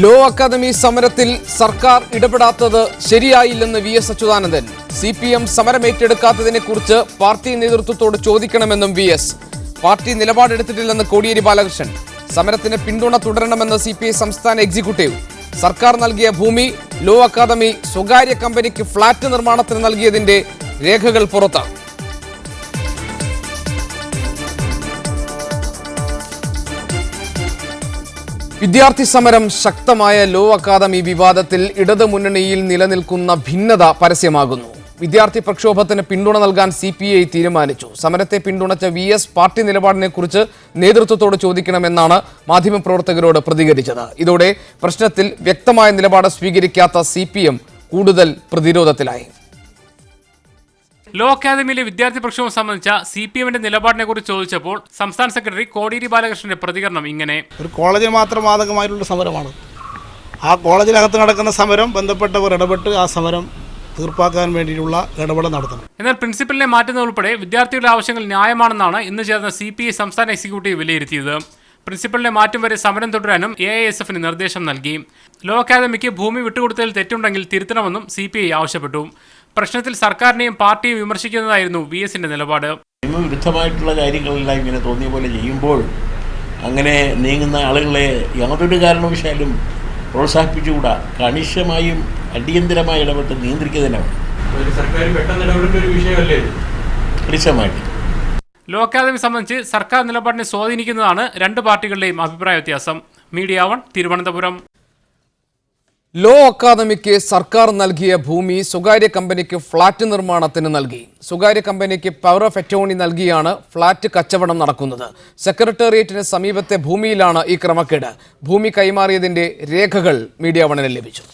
Law academy സമരത്തിൽ സർക്കാർ ഇടപെടാത്തത് ശരിയായില്ലെന്ന് വി.എസ്. അച്യുതാനന്ദൻ. CPM സമരം ഏറ്റെടുക്കാത്തതിനെക്കുറിച്ച് പാർട്ടി നേതൃത്വത്തോട് ചോദിക്കണമെന്നും വി.എസ്. പാർട്ടി നിലപാടെടുത്തിട്ടില്ലെന്ന് കോടിയേരി ബാലകൃഷ്ണൻ. സമരത്തിന് പിന്തുണ തുടരണമെന്ന് CPI സംസ്ഥാന എക്സിക്യൂട്ടീവ്. സർക്കാർ നൽകിയ ഭൂമി ലോ അക്കാദമി സ്വകാര്യ കമ്പനിക്ക് ഫ്ളാറ്റ് നിർമ്മാണത്തിന് നൽകിയതിന്റെ രേഖകൾ പുറത്താണ്. വിദ്യാർത്ഥി സമരം ശക്തമായ ലോ അക്കാദമി വിവാദത്തിൽ ഇടതുമുന്നണിയിൽ നിലനിൽക്കുന്ന ഭിന്നത പരസ്യമാകുന്നു. വിദ്യാർത്ഥി പ്രക്ഷോഭത്തിന് പിന്തുണ നൽകാൻ CPI തീരുമാനിച്ചു. സമരത്തെ പിന്തുണച്ച വി.എസ്. പാർട്ടി നിലപാടിനെക്കുറിച്ച് നേതൃത്വത്തോട് ചോദിക്കണമെന്നാണ് മാധ്യമപ്രവർത്തകരോട് പ്രതികരിച്ചത്. ഇതോടെ പ്രശ്നത്തിൽ വ്യക്തമായ നിലപാട് സ്വീകരിക്കാത്ത CPM കൂടുതൽ പ്രതിരോധത്തിലായി. ലോ അക്കാദമിയിലെ വിദ്യാർത്ഥി പ്രക്ഷോഭം സംബന്ധിച്ച CPMന്റെ നിലപാടിനെ കുറിച്ച് ചോദിച്ചപ്പോൾ സംസ്ഥാന സെക്രട്ടറി കോടിയേരി ബാലകൃഷ്ണന്റെ പ്രതികരണം ഇങ്ങനെ: ഒരു കോളേജിന് മാത്രം ബാധകമായിട്ടുള്ള സമരമാണ്. ആ കോളേജിനകത്ത് നടക്കുന്ന സമരം ബന്ധപ്പെട്ടവർ ഇടപെട്ട് ആ സമരം തീർപ്പാക്കാൻ വേണ്ടിയിട്ടുള്ള ഇടപെടൽ നടത്തണം. എന്നാൽ പ്രിൻസിപ്പലിനെ മാറ്റുന്നത് ഉൾപ്പെടെ വിദ്യാർത്ഥികളുടെ ആവശ്യങ്ങൾ ന്യായമാണെന്നാണ് ഇന്ന് ചേർന്ന CPI സംസ്ഥാന എക്സിക്യൂട്ടീവ് വിലയിരുത്തിയത്. പ്രിൻസിപ്പലിനെ മാറ്റും വരെ സമരം തുടരാനും AISFന് നിർദ്ദേശം നൽകി. ലോ അക്കാദമിക്ക് ഭൂമി വിട്ടുകൊടുത്തതിൽ തെറ്റുണ്ടെങ്കിൽ തിരുത്തണമെന്നും CPI ആവശ്യപ്പെട്ടു. പ്രശ്നത്തിൽ സർക്കാരിനെയും പാർട്ടിയും വിമർശിക്കുന്നതായിരുന്നു VSന്റെ നിലപാട്. നിയമവിരുദ്ധമായിട്ടുള്ള കാര്യങ്ങളെല്ലാം ഇങ്ങനെ തോന്നിയ പോലെ ചെയ്യുമ്പോൾ അങ്ങനെ നീങ്ങുന്ന ആളുകളെ യാതൊരു കാരണവശാലും പ്രോത്സാഹിപ്പിച്ചുകൂടാ. കണിശമായും അടിയന്തരമായി ഇടപെട്ട് നിയന്ത്രിക്കുന്നതിനാണ്. കണിശമായിട്ട് ലോ അക്കാദമി സംബന്ധിച്ച് സർക്കാർ നിലപാടിനെ സ്വാധീനിക്കുന്നതാണ് രണ്ട് പാർട്ടികളുടെയും അഭിപ്രായ വ്യത്യാസം. മീഡിയ 1 തിരുവനന്തപുരം. ലോ അക്കാദമിക്ക് സർക്കാർ നൽകിയ ഭൂമി സ്വകാര്യ കമ്പനിക്ക് ഫ്ളാറ്റ് നിർമ്മാണത്തിന് നൽകി. സ്വകാര്യ കമ്പനിക്ക് പവർ ഓഫ് അറ്റോർണി നൽകിയാണ് ഫ്ളാറ്റ് കച്ചവടം നടക്കുന്നത്. സെക്രട്ടേറിയറ്റിന് സമീപത്തെ ഭൂമിയിലാണ് ഈ ക്രമക്കേട്. ഭൂമി കൈമാറിയതിന്റെ രേഖകൾ മീഡിയ 1 ലഭിച്ചു.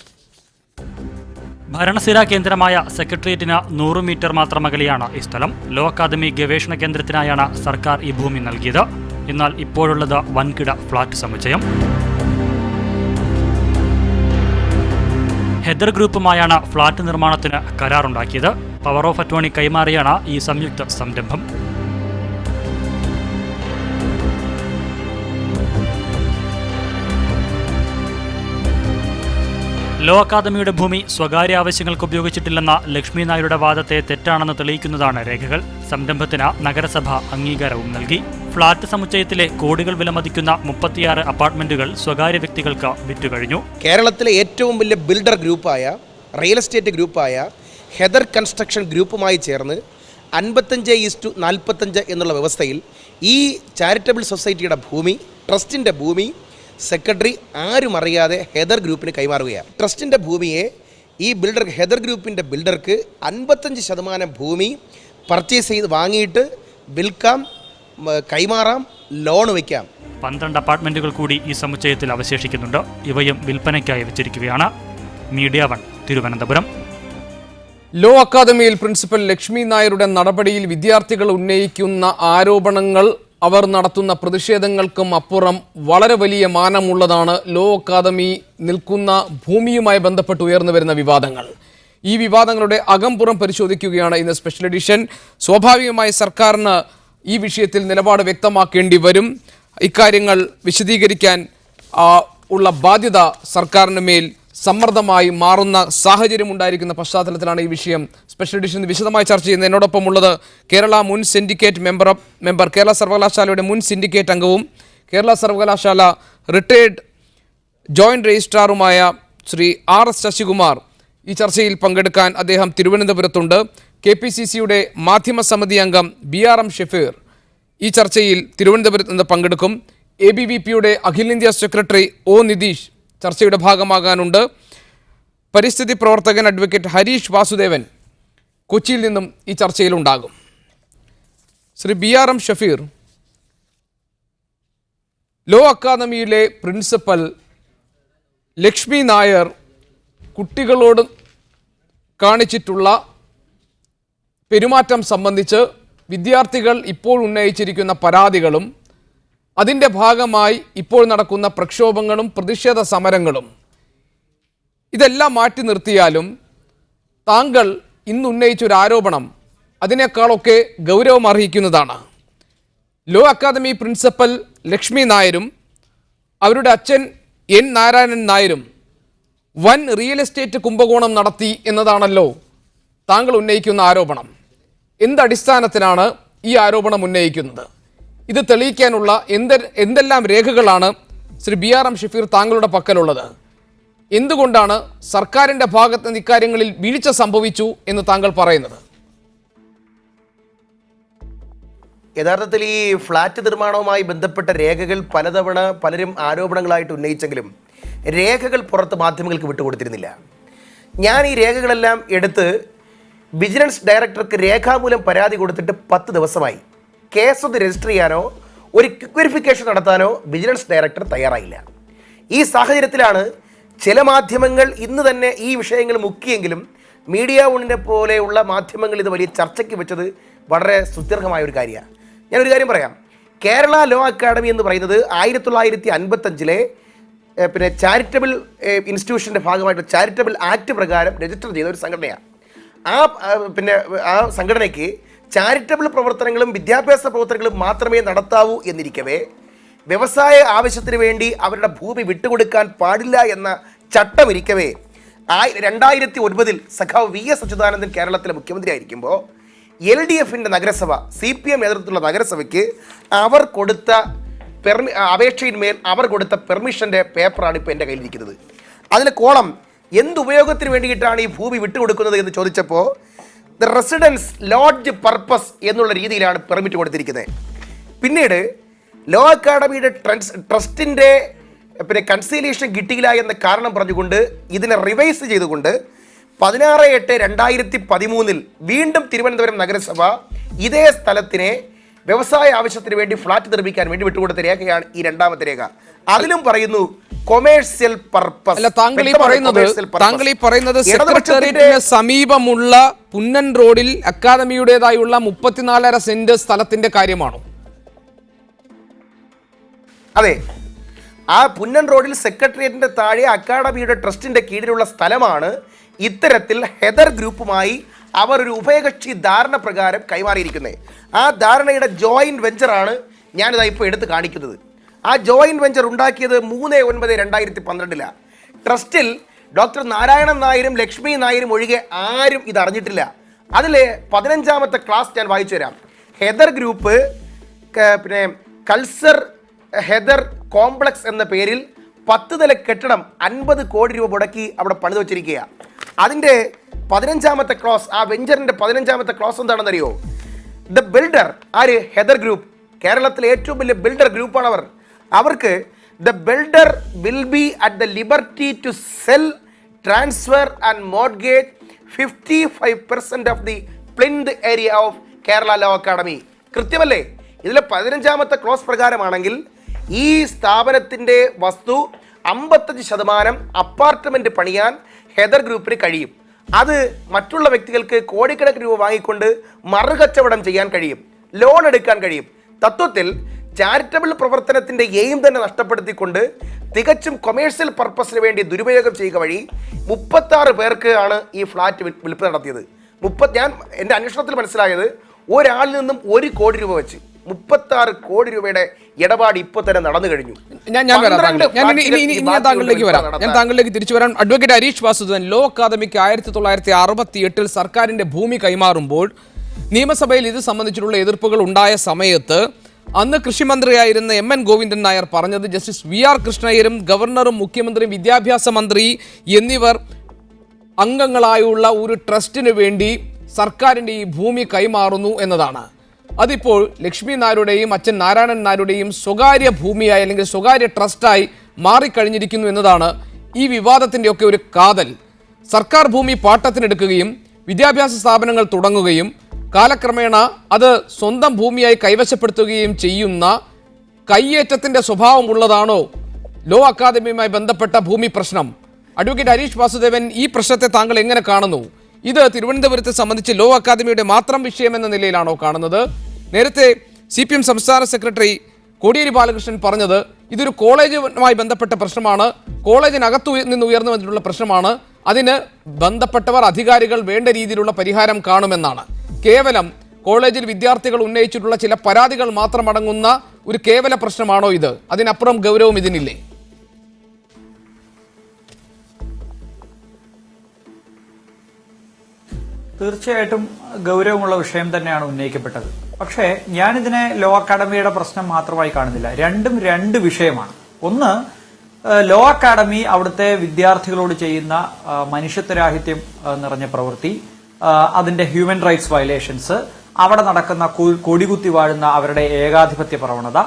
ഭരണസിരാ കേന്ദ്രമായ സെക്രട്ടേറിയറ്റിന് 100 മീറ്റർ മാത്രം അകലെയാണ് ഈ സ്ഥലം. ലോ അക്കാദമി ഗവേഷണ കേന്ദ്രത്തിനായാണ് സർക്കാർ ഈ ഭൂമി നൽകിയത്. എന്നാൽ ഇപ്പോഴുള്ളത് വൻകിട ഫ്ളാറ്റ് സമുച്ചയം. ഹെദർ ഗ്രൂപ്പുമായാണ് ഫ്ളാറ്റ് നിർമ്മാണത്തിന് കരാറുണ്ടാക്കിയത്. പവർ ഓഫ് അറ്റോർണി കൈമാറിയാണ് ഈ സംയുക്ത സംരംഭം. ലോ അക്കാദമിയുടെ ഭൂമി സ്വകാര്യ ആവശ്യങ്ങൾക്ക് ഉപയോഗിച്ചിട്ടില്ലെന്ന ലക്ഷ്മി നായരുടെ വാദത്തെ തെറ്റാണെന്ന് തെളിയിക്കുന്നതാണ് രേഖകൾ. സംരംഭത്തിന് നഗരസഭ അംഗീകാരവും നൽകി. ഫ്ളാറ്റ് സമുച്ചയത്തിലെ കോടികൾ വിലമതിക്കുന്ന 36 അപ്പാർട്ട്മെന്റുകൾ സ്വകാര്യ വ്യക്തികൾക്ക് വിറ്റുകഴിഞ്ഞു. കേരളത്തിലെ ഏറ്റവും വലിയ ബിൽഡർ ഗ്രൂപ്പായ റിയൽ എസ്റ്റേറ്റ് ഗ്രൂപ്പായ ഹെദർ കൺസ്ട്രക്ഷൻ ഗ്രൂപ്പുമായി ചേർന്ന് 55:45 എന്നുള്ള വ്യവസ്ഥയിൽ ഈ ചാരിറ്റബിൾ സൊസൈറ്റിയുടെ ഭൂമി, ട്രസ്റ്റിൻ്റെ ഭൂമി സെക്രട്ടറി ആരും അറിയാതെ ഹെദർ ഗ്രൂപ്പിന് കൈമാറുകയാണ്. ട്രസ്റ്റിൻ്റെ ഭൂമിയെ ഈ ബിൽഡർ ഹെദർ ഗ്രൂപ്പിൻ്റെ ബിൽഡർക്ക് 55% ഭൂമി പർച്ചേസ് ചെയ്ത് വാങ്ങിയിട്ട് വിൽക്കാം, കൈമാറാം, ലോൺ വയ്ക്കാം. 12 അപ്പാർട്ട്മെന്റുകൾ കൂടി ഈ സമുച്ചയത്തിൽ അവശേഷിക്കുന്നുണ്ട്. ഇവയും വിൽപ്പനയ്ക്കായി വെച്ചിരിക്കുകയാണ്. മീഡിയ 1 തിരുവനന്തപുരം. ലോ അക്കാദമിയിൽ പ്രിൻസിപ്പൽ ലക്ഷ്മി നായരുടെ നടപടിയിൽ വിദ്യാർത്ഥികൾ ഉന്നയിക്കുന്ന ആരോപണങ്ങൾ, അവർ നടത്തുന്ന പ്രതിഷേധങ്ങൾക്കും അപ്പുറം വളരെ വലിയ മാനമുള്ളതാണ് ലോ അക്കാദമി നിൽക്കുന്ന ഭൂമിയുമായി ബന്ധപ്പെട്ട് ഉയർന്നു വരുന്ന വിവാദങ്ങൾ. ഈ വിവാദങ്ങളുടെ അകംപുറം പരിശോധിക്കുകയാണ് ഇന്ന് സ്പെഷ്യൽ എഡിഷൻ. സ്വാഭാവികമായി സർക്കാരിന് ഈ വിഷയത്തിൽ നിലപാട് വ്യക്തമാക്കേണ്ടി വരും. ഇക്കാര്യങ്ങൾ വിശദീകരിക്കാൻ ഉള്ള ബാധ്യത സർക്കാരിന് മേൽ സമ്മർദ്ദമായി മാറുന്ന സാഹചര്യം ഉണ്ടായിരിക്കുന്ന പശ്ചാത്തലത്തിലാണ് ഈ വിഷയം സ്പെഷ്യൽ എഡിഷൻ വിശദമായി ചർച്ച ചെയ്യുന്നത്. എന്നോടൊപ്പം ഉള്ളത് കേരള മുൻ സിൻഡിക്കേറ്റ് മെമ്പർ കേരള സർവകലാശാലയുടെ മുൻ സിൻഡിക്കേറ്റ് അംഗവും കേരള സർവകലാശാല റിട്ടയേർഡ് ജോയിന്റ് രജിസ്ട്രാറുമായ ശ്രീ R.S. ശശികുമാർ. ഈ ചർച്ചയിൽ പങ്കെടുക്കാൻ അദ്ദേഹം തിരുവനന്തപുരത്തുണ്ട്. KPCCയുടെ മാധ്യമസമിതി അംഗം BRM ഷെഫീർ ഈ ചർച്ചയിൽ തിരുവനന്തപുരത്ത് നിന്ന് പങ്കെടുക്കും. ABVPയുടെ അഖിലേന്ത്യാ സെക്രട്ടറി O. നിതീഷ് ചർച്ചയുടെ ഭാഗമാകാനുണ്ട്. പരിസ്ഥിതി പ്രവർത്തകൻ അഡ്വക്കേറ്റ് ഹരീഷ് വാസുദേവൻ കൊച്ചിയിൽ നിന്നും ഈ ചർച്ചയിലുണ്ടാകും. ശ്രീ BRM ഷഫീർ, ലോ അക്കാദമിയിലെ പ്രിൻസിപ്പൽ ലക്ഷ്മി നായർ കുട്ടികളോട് കാണിച്ചിട്ടുള്ള പെരുമാറ്റം സംബന്ധിച്ച് വിദ്യാർത്ഥികൾ ഇപ്പോൾ ഉന്നയിച്ചിരിക്കുന്ന പരാതികളും അതിൻ്റെ ഭാഗമായി ഇപ്പോൾ നടക്കുന്ന പ്രക്ഷോഭങ്ങളും പ്രതിഷേധ സമരങ്ങളും ഇതെല്ലാം മാറ്റി നിർത്തിയാലും താങ്കൾ ഇന്ന് ഉന്നയിച്ചൊരു ആരോപണം അതിനേക്കാളൊക്കെ ഗൗരവം അർഹിക്കുന്നതാണ്. ലോ അക്കാദമി പ്രിൻസിപ്പൽ ലക്ഷ്മി നായരും അവരുടെ അച്ഛൻ എൻ നാരായണൻ നായരും വൻ റിയൽ എസ്റ്റേറ്റ് കുംഭകോണം നടത്തി എന്നതാണല്ലോ താങ്കൾ ഉന്നയിക്കുന്ന ആരോപണം. എന്തടിസ്ഥാനത്തിലാണ് ഈ ആരോപണം ഉന്നയിക്കുന്നത്? ഇത് തെളിയിക്കാനുള്ള എന്തെല്ലാം രേഖകളാണ് ശ്രീ BRM ഷഫീർ താങ്കളുടെ പക്കലുള്ളത്? എന്തുകൊണ്ടാണ് സർക്കാരിൻ്റെ ഭാഗത്ത് നിന്ന് ഇക്കാര്യങ്ങളിൽ വീഴ്ച സംഭവിച്ചു എന്ന് താങ്കൾ പറയുന്നത്? യഥാർത്ഥത്തിൽ ഈ ഫ്ലാറ്റ് നിർമ്മാണവുമായി ബന്ധപ്പെട്ട രേഖകൾ പലതവണ പലരും ആരോപണങ്ങളായിട്ട് ഉന്നയിച്ചെങ്കിലും രേഖകൾ പുറത്ത് മാധ്യമങ്ങൾക്ക് വിട്ടുകൊടുത്തിരുന്നില്ല. ഞാൻ ഈ രേഖകളെല്ലാം എടുത്ത് വിജിലൻസ് ഡയറക്ടർക്ക് രേഖാമൂലം പരാതി കൊടുത്തിട്ട് 10 ദിവസമായി. കേസൊന്ന് രജിസ്റ്റർ ചെയ്യാനോ ഒരു വെരിഫിക്കേഷൻ നടത്താനോ വിജിലൻസ് ഡയറക്ടർ തയ്യാറായില്ല. ഈ സാഹചര്യത്തിലാണ് ചില മാധ്യമങ്ങൾ ഇന്ന് തന്നെ ഈ വിഷയങ്ങൾ മുക്കിയെങ്കിലും മീഡിയ വണ്ണിനെ പോലെയുള്ള മാധ്യമങ്ങൾ ഇത് വലിയ ചർച്ചയ്ക്ക് വെച്ചത് വളരെ സുദീർഘമായ ഒരു കാര്യമാണ്. ഞാനൊരു കാര്യം പറയാം. കേരള ലോ അക്കാഡമി എന്ന് പറയുന്നത് 1955 പിന്നെ ചാരിറ്റബിൾ ഇൻസ്റ്റിറ്റ്യൂഷൻ്റെ ഭാഗമായിട്ട് ചാരിറ്റബിൾ ആക്ട് പ്രകാരം രജിസ്റ്റർ ചെയ്ത ഒരു സംഘടനയാണ്. ആ സംഘടനയ്ക്ക് ചാരിറ്റബിൾ പ്രവർത്തനങ്ങളും വിദ്യാഭ്യാസ പ്രവർത്തനങ്ങളും മാത്രമേ നടത്താവൂ എന്നിരിക്കവേ വ്യവസായ ആവശ്യത്തിന് വേണ്ടി അവരുടെ ഭൂമി വിട്ടുകൊടുക്കാൻ പാടില്ല എന്ന ചട്ടമിരിക്കവേ 2009 സഖാവ് VS അച്യുതാനന്ദൻ കേരളത്തിലെ മുഖ്യമന്ത്രി ആയിരിക്കുമ്പോൾ LDFിൻ്റെ നഗരസഭ CPM നേതൃത്വത്തിലുള്ള നഗരസഭയ്ക്ക് അവർ കൊടുത്ത അപേക്ഷയിന്മേൽ അവർ കൊടുത്ത പെർമിഷൻ്റെ പേപ്പറാണ് ഇപ്പോൾ എൻ്റെ കയ്യിലിരിക്കുന്നത്. അതിലെ കോളം എന്തുപയോഗത്തിന് വേണ്ടിയിട്ടാണ് ഈ ഭൂമി വിട്ടുകൊടുക്കുന്നത് എന്ന് ചോദിച്ചപ്പോൾ ദ റെസിഡൻസ് ലോഡ്ജ് പർപ്പസ് എന്നുള്ള രീതിയിലാണ് പെർമിറ്റ് കൊടുത്തിരിക്കുന്നത്. പിന്നീട് ലോ അക്കാഡമിയുടെ ട്രസ്റ്റിൻ്റെ കൺസീലിയേഷൻ കിട്ടിയില്ല എന്ന കാരണം പറഞ്ഞുകൊണ്ട് ഇതിനെ റിവൈസ് ചെയ്തുകൊണ്ട് 16/8/2013 വീണ്ടും തിരുവനന്തപുരം നഗരസഭ ഇതേ സ്ഥലത്തിനെ വ്യവസായ ആവശ്യത്തിന് വേണ്ടി ഫ്ലാറ്റ് നിർമ്മിക്കാൻ വേണ്ടി വിട്ടുകൊടുത്ത രേഖയാണ് ഈ രണ്ടാമത്തെ രേഖ. അതിലും പറയുന്നു കൊമേഴ്സ്യൽ പർപ്പസ്. അല്ല, താങ്കൾ ഈ പറയുന്നത് സെക്രട്ടേറിയറ്റിന് സമീപമുള്ള പുന്നൻ റോഡിൽ അക്കാദമിയുടേതായുള്ള 34.5 സെന്റ് സ്ഥലത്തിന്റെ കാര്യമാണോ? അതെ, ആ പുന്നൻ റോഡിൽ സെക്രട്ടേറിയറ്റിന്റെ താഴെ അക്കാഡമിയുടെ ട്രസ്റ്റിന്റെ കീഴിലുള്ള സ്ഥലമാണ് ഇത്തരത്തിൽ ഹെദർ ഗ്രൂപ്പുമായി അവർ ഒരു ഉഭയകക്ഷി ധാരണ പ്രകാരം കൈമാറിയിരിക്കുന്നത്. ആ ധാരണയുടെ ജോയിന്റ് വെഞ്ചറാണ് ഞാനിതാ ഇപ്പോൾ എടുത്ത് കാണിക്കുന്നത്. ആ ജോയിന്റ് വെഞ്ചർ ഉണ്ടാക്കിയത് 3/9/2012. ട്രസ്റ്റിൽ ഡോക്ടർ നാരായണൻ നായരും ലക്ഷ്മി നായരും ഒഴികെ ആരും ഇത് അറിഞ്ഞിട്ടില്ല. അതിലെ 15ാമത്തെ ക്ലാസ് ഞാൻ വായിച്ചു തരാം. ഹെദർ ഗ്രൂപ്പ് പിന്നെ കൾസർ ഹെദർ കോംപ്ലക്സ് എന്ന പേരിൽ 10 നില കെട്ടിടം 50 കോടി രൂപ മുടക്കി അവിടെ പണിത് വെച്ചിരിക്കുക. അതിൻ്റെ 15ാമത്തെ ക്ലോസ്, ആ വെഞ്ചറിൻ്റെ 15ാമത്തെ ക്ലോസ് എന്താണെന്നറിയോ? ദ ബിൽഡർ ആര്? Heather group. കേരളത്തിലെ ഏറ്റവും വലിയ ബിൽഡർ ഗ്രൂപ്പാണ് അവർ. അവർക്ക് the builder will be at the liberty to sell, transfer and mortgage 55% of the plinth area of Kerala law academy. കൃത്യമല്ലേ? ഇതിലെ 15ാമത്തെ ക്ലോസ് പ്രകാരമാണെങ്കിൽ ഈ സ്ഥാപനത്തിൻ്റെ വസ്തു 55% അപ്പാർട്ട്മെൻറ്റ് പണിയാൻ ഹെദർ ഗ്രൂപ്പിന് കഴിയും. അത് മറ്റുള്ള വ്യക്തികൾക്ക് കോടിക്കണക്കിന് രൂപ വാങ്ങിക്കൊണ്ട് മറുകച്ചവടം ചെയ്യാൻ കഴിയും, ലോൺ എടുക്കാൻ കഴിയും. തത്വത്തിൽ ചാരിറ്റബിൾ പ്രവർത്തനത്തിൻ്റെ എയിം തന്നെ നഷ്ടപ്പെടുത്തിക്കൊണ്ട് തികച്ചും കൊമേഴ്സ്യൽ പർപ്പസിന് വേണ്ടി ദുരുപയോഗം ചെയ്യുക വഴി 36 പേർക്ക് ആണ് ഈ ഫ്ലാറ്റ് വിൽപ്പന നടത്തിയത്. ഞാൻ എൻ്റെ അന്വേഷണത്തിൽ മനസ്സിലായത് ഒരാളിൽ നിന്നും 1 കോടി രൂപ വെച്ച് 36 കോടി രൂപയുടെ ഇടപാട് ഇപ്പോൾ തന്നെ നടന്നു കഴിഞ്ഞു. ഞാൻ താങ്കളിലേക്ക് തിരിച്ചു വരാൻ. അഡ്വക്കേറ്റ് ഹരീഷ് വാസുദേവൻ, ലോ അക്കാദമിക്ക് 1968 സർക്കാരിന്റെ ഭൂമി കൈമാറുമ്പോൾ നിയമസഭയിൽ ഇത് സംബന്ധിച്ചിട്ടുള്ള എതിർപ്പുകൾ ഉണ്ടായ സമയത്ത് അന്ന് കൃഷിമന്ത്രിയായിരുന്ന MN ഗോവിന്ദൻ നായർ പറഞ്ഞത് ജസ്റ്റിസ് VR കൃഷ്ണയ്യരും ഗവർണറും മുഖ്യമന്ത്രിയും വിദ്യാഭ്യാസ മന്ത്രി എന്നിവർ അംഗങ്ങളായുള്ള ഒരു ട്രസ്റ്റിന് വേണ്ടി സർക്കാരിൻ്റെ ഈ ഭൂമി കൈമാറുന്നു എന്നതാണ്. അതിപ്പോൾ ലക്ഷ്മി നായരുടെയും അച്ഛൻ നാരായണൻ നായരുടെയും സ്വകാര്യ ഭൂമിയായി അല്ലെങ്കിൽ സ്വകാര്യ ട്രസ്റ്റായി മാറിക്കഴിഞ്ഞിരിക്കുന്നു എന്നതാണ് ഈ വിവാദത്തിൻ്റെയൊക്കെ ഒരു കാതൽ. സർക്കാർ ഭൂമി പാട്ടത്തിനെടുക്കുകയും വിദ്യാഭ്യാസ സ്ഥാപനങ്ങൾ തുടങ്ങുകയും കാലക്രമേണ അത് സ്വന്തം ഭൂമിയായി കൈവശപ്പെടുത്തുകയും ചെയ്യുന്ന കയ്യേറ്റത്തിൻ്റെ സ്വഭാവമുള്ളതാണോ ലോ അക്കാദമിയുമായി ബന്ധപ്പെട്ട ഭൂമി പ്രശ്നം? അഡ്വക്കേറ്റ് ഹരീഷ് വാസുദേവൻ, ഈ പ്രശ്നത്തെ താങ്കൾ എങ്ങനെ കാണുന്നു? ഇത് തിരുവനന്തപുരത്തെ സംബന്ധിച്ച് ലോ അക്കാദമിയുടെ മാത്രം വിഷയമെന്ന നിലയിലാണോ കാണുന്നത്? നേരത്തെ CPM സംസ്ഥാന സെക്രട്ടറി കോടിയേരി ബാലകൃഷ്ണൻ പറഞ്ഞത് ഇതൊരു കോളേജുമായി ബന്ധപ്പെട്ട പ്രശ്നമാണ്, കോളേജിനകത്തു നിന്ന് ഉയർന്നു വന്നിട്ടുള്ള പ്രശ്നമാണ്, അതിന് ബന്ധപ്പെട്ടവർ അധികാരികൾ വേണ്ട രീതിയിലുള്ള പരിഹാരം കാണുമെന്നാണ്. കേവലം കോളേജിൽ വിദ്യാർത്ഥികൾ ഉന്നയിച്ചിട്ടുള്ള ചില പരാതികൾ മാത്രം അടങ്ങുന്ന ഒരു കേവല പ്രശ്നമാണോ ഇത്? അതിനപ്പുറം ഗൗരവം ഇതിനില്ലേ? തീർച്ചയായിട്ടും ഗൗരവമുള്ള വിഷയം തന്നെയാണ് ഉന്നയിക്കപ്പെട്ടത്. പക്ഷേ ഞാനിതിനെ ലോ അക്കാഡമിയുടെ പ്രശ്നം മാത്രമായി കാണുന്നില്ല. രണ്ടും രണ്ട് വിഷയമാണ്. ഒന്ന്, ലോ അക്കാഡമി അവിടുത്തെ വിദ്യാർത്ഥികളോട് ചെയ്യുന്ന മനുഷ്യത്വരാഹിത്യം നിറഞ്ഞ പ്രവൃത്തി, അതിന്റെ ഹ്യൂമൻ റൈറ്റ്സ് വയലേഷൻസ്, അവിടെ നടക്കുന്ന കൊടികുത്തി വാഴുന്ന അവരുടെ ഏകാധിപത്യ പ്രവണത,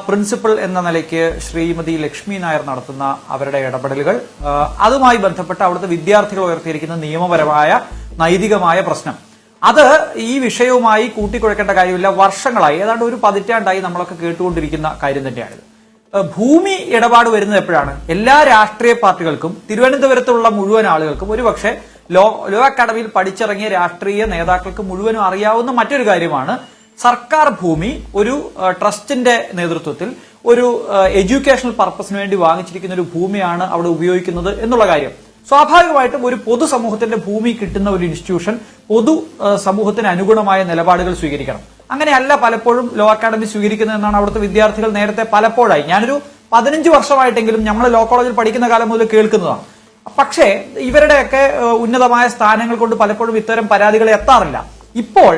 പ്രിൻസിപ്പൽ എന്ന നിലയ്ക്ക് ശ്രീമതി ലക്ഷ്മി നായർ നടത്തുന്ന അവരുടെ ഇടപെടലുകൾ, അതുമായി ബന്ധപ്പെട്ട് അവിടുത്തെ വിദ്യാർത്ഥികൾ ഉയർത്തിയിരിക്കുന്ന നിയമപരമായ നൈതികമായ പ്രശ്നം, അത് ഈ വിഷയവുമായി കൂട്ടിക്കുഴക്കേണ്ട കാര്യമില്ല. വർഷങ്ങളായി, ഏതാണ്ട് ഒരു പതിറ്റാണ്ടായി നമ്മളൊക്കെ കേട്ടുകൊണ്ടിരിക്കുന്ന കാര്യം തന്നെയാണിത്. ഭൂമി ഇടപാട് വരുന്നത് എപ്പോഴാണ്? എല്ലാ രാഷ്ട്രീയ പാർട്ടികൾക്കും തിരുവനന്തപുരത്തുള്ള മുഴുവൻ ആളുകൾക്കും, ഒരുപക്ഷെ ലോ അക്കാഡമിയിൽ പഠിച്ചിറങ്ങിയ രാഷ്ട്രീയ നേതാക്കൾക്ക് മുഴുവനും അറിയാവുന്ന മറ്റൊരു കാര്യമാണ്, സർക്കാർ ഭൂമി ഒരു ട്രസ്റ്റിന്റെ നേതൃത്വത്തിൽ ഒരു എഡ്യൂക്കേഷണൽ പർപ്പസിന് വേണ്ടി വാങ്ങിച്ചിരിക്കുന്ന ഒരു ഭൂമിയാണ് അവിടെ ഉപയോഗിക്കുന്നത് എന്നുള്ള കാര്യം. സ്വാഭാവികമായിട്ടും ഒരു പൊതുസമൂഹത്തിന്റെ ഭൂമി കിട്ടുന്ന ഒരു ഇൻസ്റ്റിറ്റ്യൂഷൻ പൊതു സമൂഹത്തിന് അനുഗുണമായ നിലപാടുകൾ സ്വീകരിക്കണം. അങ്ങനെയല്ല പലപ്പോഴും ലോ അക്കാഡമി സ്വീകരിക്കുന്നതെന്നാണ് അവിടുത്തെ വിദ്യാർത്ഥികൾ നേരത്തെ പലപ്പോഴായി, ഞാനൊരു 15 വർഷമായിട്ടെങ്കിലും നമ്മൾ ലോ കോളേജിൽ പഠിക്കുന്ന കാലം മുതൽ കേൾക്കുന്നതാണ്. പക്ഷേ ഇവരുടെയൊക്കെ ഉന്നതമായ സ്ഥാനങ്ങൾ കൊണ്ട് പലപ്പോഴും ഇത്തരം പരാതികൾ എത്താറില്ല. ഇപ്പോൾ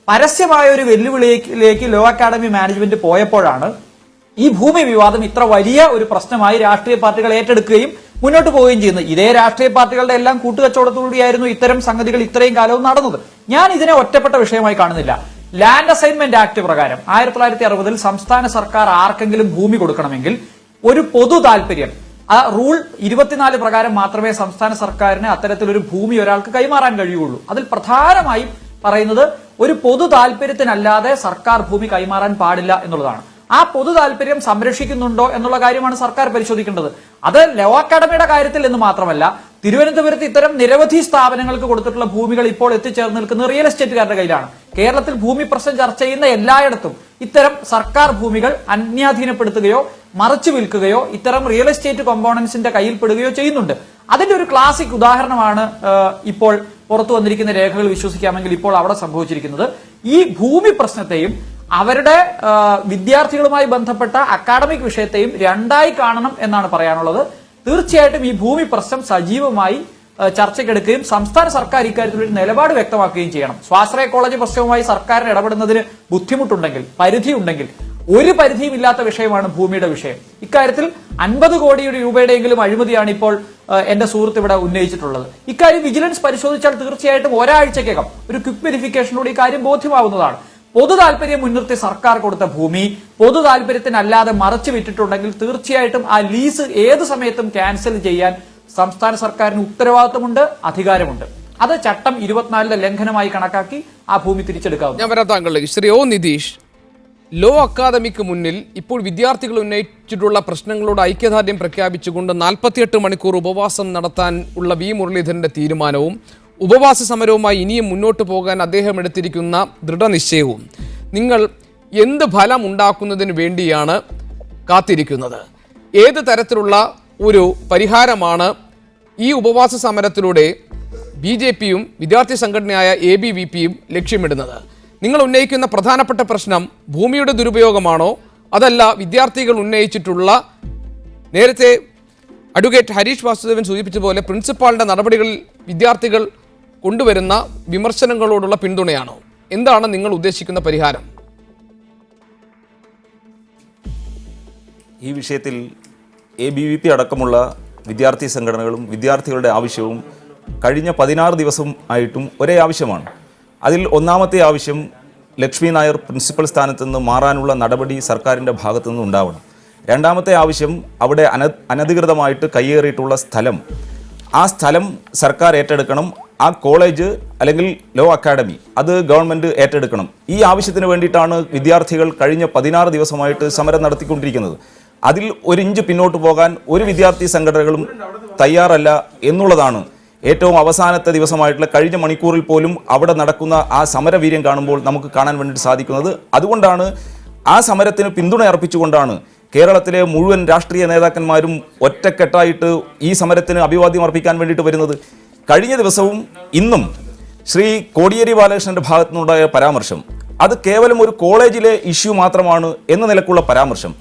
പരസ്യമായ ഒരു വെല്ലുവിളിയിലേക്ക് ലോ അക്കാഡമി മാനേജ്മെന്റ് പോയപ്പോഴാണ് ഈ ഭൂമി വിവാദം ഇത്ര വലിയ ഒരു പ്രശ്നമായി രാഷ്ട്രീയ പാർട്ടികൾ ഏറ്റെടുക്കുകയും മുന്നോട്ട് പോവുകയും ചെയ്യുന്നത്. ഇതേ രാഷ്ട്രീയ പാർട്ടികളുടെ എല്ലാം കൂട്ടുകച്ചവടത്തോടുകൂടിയായിരുന്നു ഇത്തരം സംഗതികൾ ഇത്രയും കാലവും നടന്നത്. ഞാൻ ഇതിനെ ഒറ്റപ്പെട്ട വിഷയമായി കാണുന്നില്ല. ലാൻഡ് അസൈൻമെന്റ് ആക്ട് പ്രകാരം 1960 സംസ്ഥാന സർക്കാർ ആർക്കെങ്കിലും ഭൂമി കൊടുക്കണമെങ്കിൽ ഒരു പൊതു താല്പര്യം, ആ റൂൾ 24 പ്രകാരം മാത്രമേ സംസ്ഥാന സർക്കാരിന് അത്തരത്തിലൊരു ഭൂമി ഒരാൾക്ക് കൈമാറാൻ കഴിയുള്ളൂ. അതിൽ പ്രധാനമായും പറയുന്നത് ഒരു പൊതു താല്പര്യത്തിനല്ലാതെ സർക്കാർ ഭൂമി കൈമാറാൻ പാടില്ല എന്നുള്ളതാണ്. ആ പൊതു താല്പര്യം സംരക്ഷിക്കുന്നുണ്ടോ എന്നുള്ള കാര്യമാണ് സർക്കാർ പരിശോധിക്കേണ്ടത്. അത് ലോ അക്കാഡമിയുടെ കാര്യത്തിൽ എന്ന് മാത്രമല്ല, തിരുവനന്തപുരത്ത് ഇത്തരം നിരവധി സ്ഥാപനങ്ങൾക്ക് കൊടുത്തിട്ടുള്ള ഭൂമികൾ ഇപ്പോൾ എത്തിച്ചേർന്ന് നിൽക്കുന്ന റിയൽ എസ്റ്റേറ്റുകാരുടെ കയ്യിലാണ്. കേരളത്തിൽ ഭൂമി പ്രശ്നം ചർച്ച ചെയ്യുന്ന എല്ലായിടത്തും ഇത്തരം സർക്കാർ ഭൂമികൾ അന്യാധീനപ്പെടുത്തുകയോ മറച്ചു വിൽക്കുകയോ ഇത്തരം റിയൽ എസ്റ്റേറ്റ് കോമ്പോണൻസിന്റെ കയ്യിൽപ്പെടുകയോ ചെയ്യുന്നുണ്ട്. അതിന്റെ ഒരു ക്ലാസിക് ഉദാഹരണമാണ് ഇപ്പോൾ പുറത്തു വന്നിരിക്കുന്ന രേഖകൾ വിശ്വസിക്കാമെങ്കിൽ ഇപ്പോൾ അവിടെ സംഭവിച്ചിരിക്കുന്നത്. ഈ ഭൂമി പ്രശ്നത്തെയും അവരുടെ വിദ്യാർത്ഥികളുമായി ബന്ധപ്പെട്ട അക്കാഡമിക് വിഷയത്തെയും രണ്ടായി കാണണം എന്നാണ് പറയാനുള്ളത്. തീർച്ചയായിട്ടും ഈ ഭൂമി പ്രശ്നം സജീവമായി ചർച്ചയ്ക്കെടുക്കുകയും സംസ്ഥാന സർക്കാർ ഇക്കാര്യത്തിൽ ഒരു നിലപാട് വ്യക്തമാക്കുകയും ചെയ്യണം. സ്വാശ്രയ കോളേജ് പ്രശ്നവുമായി സർക്കാരിന് ഇടപെടുന്നതിന് ബുദ്ധിമുട്ടുണ്ടെങ്കിൽ, പരിധിയുണ്ടെങ്കിൽ, ഒരു പരിധിയും ഇല്ലാത്ത വിഷയമാണ് ഭൂമിയുടെ വിഷയം. ഇക്കാര്യത്തിൽ 50 കോടി രൂപയുടെയെങ്കിലും അഴിമതിയാണ് ഇപ്പോൾ എന്റെ സുഹൃത്ത് ഇവിടെ ഉന്നയിച്ചിട്ടുള്ളത്. ഇക്കാര്യം വിജിലൻസ് പരിശോധിച്ചാൽ തീർച്ചയായിട്ടും ഒരാഴ്ചക്കകം ഒരു ക്വിക്ക് വെരിഫിക്കേഷനിലൂടെ ഇക്കാര്യം ബോധ്യമാവുന്നതാണ്. പൊതു താല്പര്യം മുൻനിർത്തി സർക്കാർ കൊടുത്ത ഭൂമി പൊതു താല്പര്യത്തിനല്ലാതെ മറച്ചു വിറ്റിട്ടുണ്ടെങ്കിൽ തീർച്ചയായിട്ടും ആ ലീസ് ഏത് സമയത്തും ക്യാൻസൽ ചെയ്യാൻ സംസ്ഥാന സർക്കാരിന് ഉത്തരവാദിത്തമുണ്ട്, അധികാരമുണ്ട്. അത് ചട്ടം 24 ലംഘനമായി കണക്കാക്കി ആ ഭൂമി തിരിച്ചെടുക്കാവുന്നു. ഞാൻ വരാം താങ്കളിലേക്ക്. ശ്രീ ഒ നിതീഷ്, ലോ അക്കാദമിക്ക് മുന്നിൽ ഇപ്പോൾ വിദ്യാർത്ഥികൾ ഉന്നയിച്ചിട്ടുള്ള പ്രശ്നങ്ങളോട് ഐക്യദാർഢ്യം പ്രഖ്യാപിച്ചുകൊണ്ട് 48 മണിക്കൂർ ഉപവാസം നടത്താൻ ഉള്ള വി മുരളീധരന്റെ തീരുമാനവും ഉപവാസ സമരവുമായി ഇനിയും മുന്നോട്ട് പോകാൻ അദ്ദേഹം എടുത്തിരിക്കുന്ന ദൃഢനിശ്ചയവും നിങ്ങൾ എന്ത് ഫലം ഉണ്ടാക്കുന്നതിന് വേണ്ടിയാണ് കാത്തിരിക്കുന്നത്? ഏത് തരത്തിലുള്ള ഒരു പരിഹാരമാണ് ഈ ഉപവാസ സമരത്തിലൂടെ BJPയും വിദ്യാർത്ഥി സംഘടനയായ ABVPയും ലക്ഷ്യമിടുന്നത്? നിങ്ങൾ ഉന്നയിക്കുന്ന പ്രധാനപ്പെട്ട പ്രശ്നം ഭൂമിയുടെ ദുരുപയോഗമാണോ, അതല്ല വിദ്യാർത്ഥികൾ ഉന്നയിച്ചിട്ടുള്ള, നേരത്തെ അഡ്വക്കേറ്റ് ഹരീഷ് വാസുദേവൻ സൂചിപ്പിച്ച പോലെ പ്രിൻസിപ്പാളിൻ്റെ നടപടികളിൽ വിദ്യാർത്ഥികൾ കൊണ്ടുവരുന്ന വിമർശനങ്ങളോടുള്ള പിന്തുണയാണോ? എന്താണ് നിങ്ങൾ ഉദ്ദേശിക്കുന്ന പരിഹാരം? ഈ വിഷയത്തിൽ ABVP അടക്കമുള്ള വിദ്യാർത്ഥി സംഘടനകളും വിദ്യാർത്ഥികളുടെ ആവശ്യവും കഴിഞ്ഞ 16 ദിവസം ആയിട്ടും ഒരേ ആവശ്യമാണ്. അതിൽ ഒന്നാമത്തെ ആവശ്യം ലക്ഷ്മി നായർ പ്രിൻസിപ്പൽ സ്ഥാനത്ത് നിന്ന് മാറാനുള്ള നടപടി സർക്കാരിൻ്റെ ഭാഗത്തു നിന്ന് ഉണ്ടാവണം. രണ്ടാമത്തെ ആവശ്യം അവിടെ അനധികൃതമായിട്ട് കയ്യേറിയിട്ടുള്ള സ്ഥലം, ആ സ്ഥലം സർക്കാർ ഏറ്റെടുക്കണം. ആ കോളേജ് അല്ലെങ്കിൽ ലോ അക്കാഡമി അത് ഗവൺമെൻറ് ഏറ്റെടുക്കണം. ഈ ആവശ്യത്തിന് വേണ്ടിയിട്ടാണ് വിദ്യാർത്ഥികൾ കഴിഞ്ഞ 16 ദിവസമായിട്ട് സമരം നടത്തിക്കൊണ്ടിരിക്കുന്നത്. അതിൽ ഒരു ഇഞ്ച് പിന്നോട്ട് പോകാൻ ഒരു വിദ്യാർത്ഥി സംഘടനകളും തയ്യാറല്ല എന്നുള്ളതാണ് ഏറ്റവും അവസാനത്തെ ദിവസമായിട്ടുള്ള കഴിഞ്ഞ മണിക്കൂറിൽ പോലും അവിടെ നടക്കുന്ന ആ സമരവീര്യം കാണുമ്പോൾ നമുക്ക് കാണാൻ വേണ്ടിയിട്ട് സാധിക്കുന്നത്. അതുകൊണ്ടാണ് ആ സമരത്തിന് പിന്തുണ അർപ്പിച്ചുകൊണ്ടാണ് കേരളത്തിലെ മുഴുവൻ രാഷ്ട്രീയ നേതാക്കന്മാരും ഒറ്റക്കെട്ടായിട്ട് ഈ സമരത്തിന് അഭിവാദ്യം അർപ്പിക്കാൻ വേണ്ടിയിട്ട് വരുന്നത്. കഴിഞ്ഞ ദിവസവും ഇന്നും ശ്രീ കോടിയേരി ബാലകൃഷ്ണന്റെ ഭാഗത്തു നിന്നുണ്ടായ പരാമർശം അത് കേവലം ഒരു കോളേജിലെ ഇഷ്യൂ മാത്രമാണ് എന്ന നിലക്കുള്ള പരാമർശം.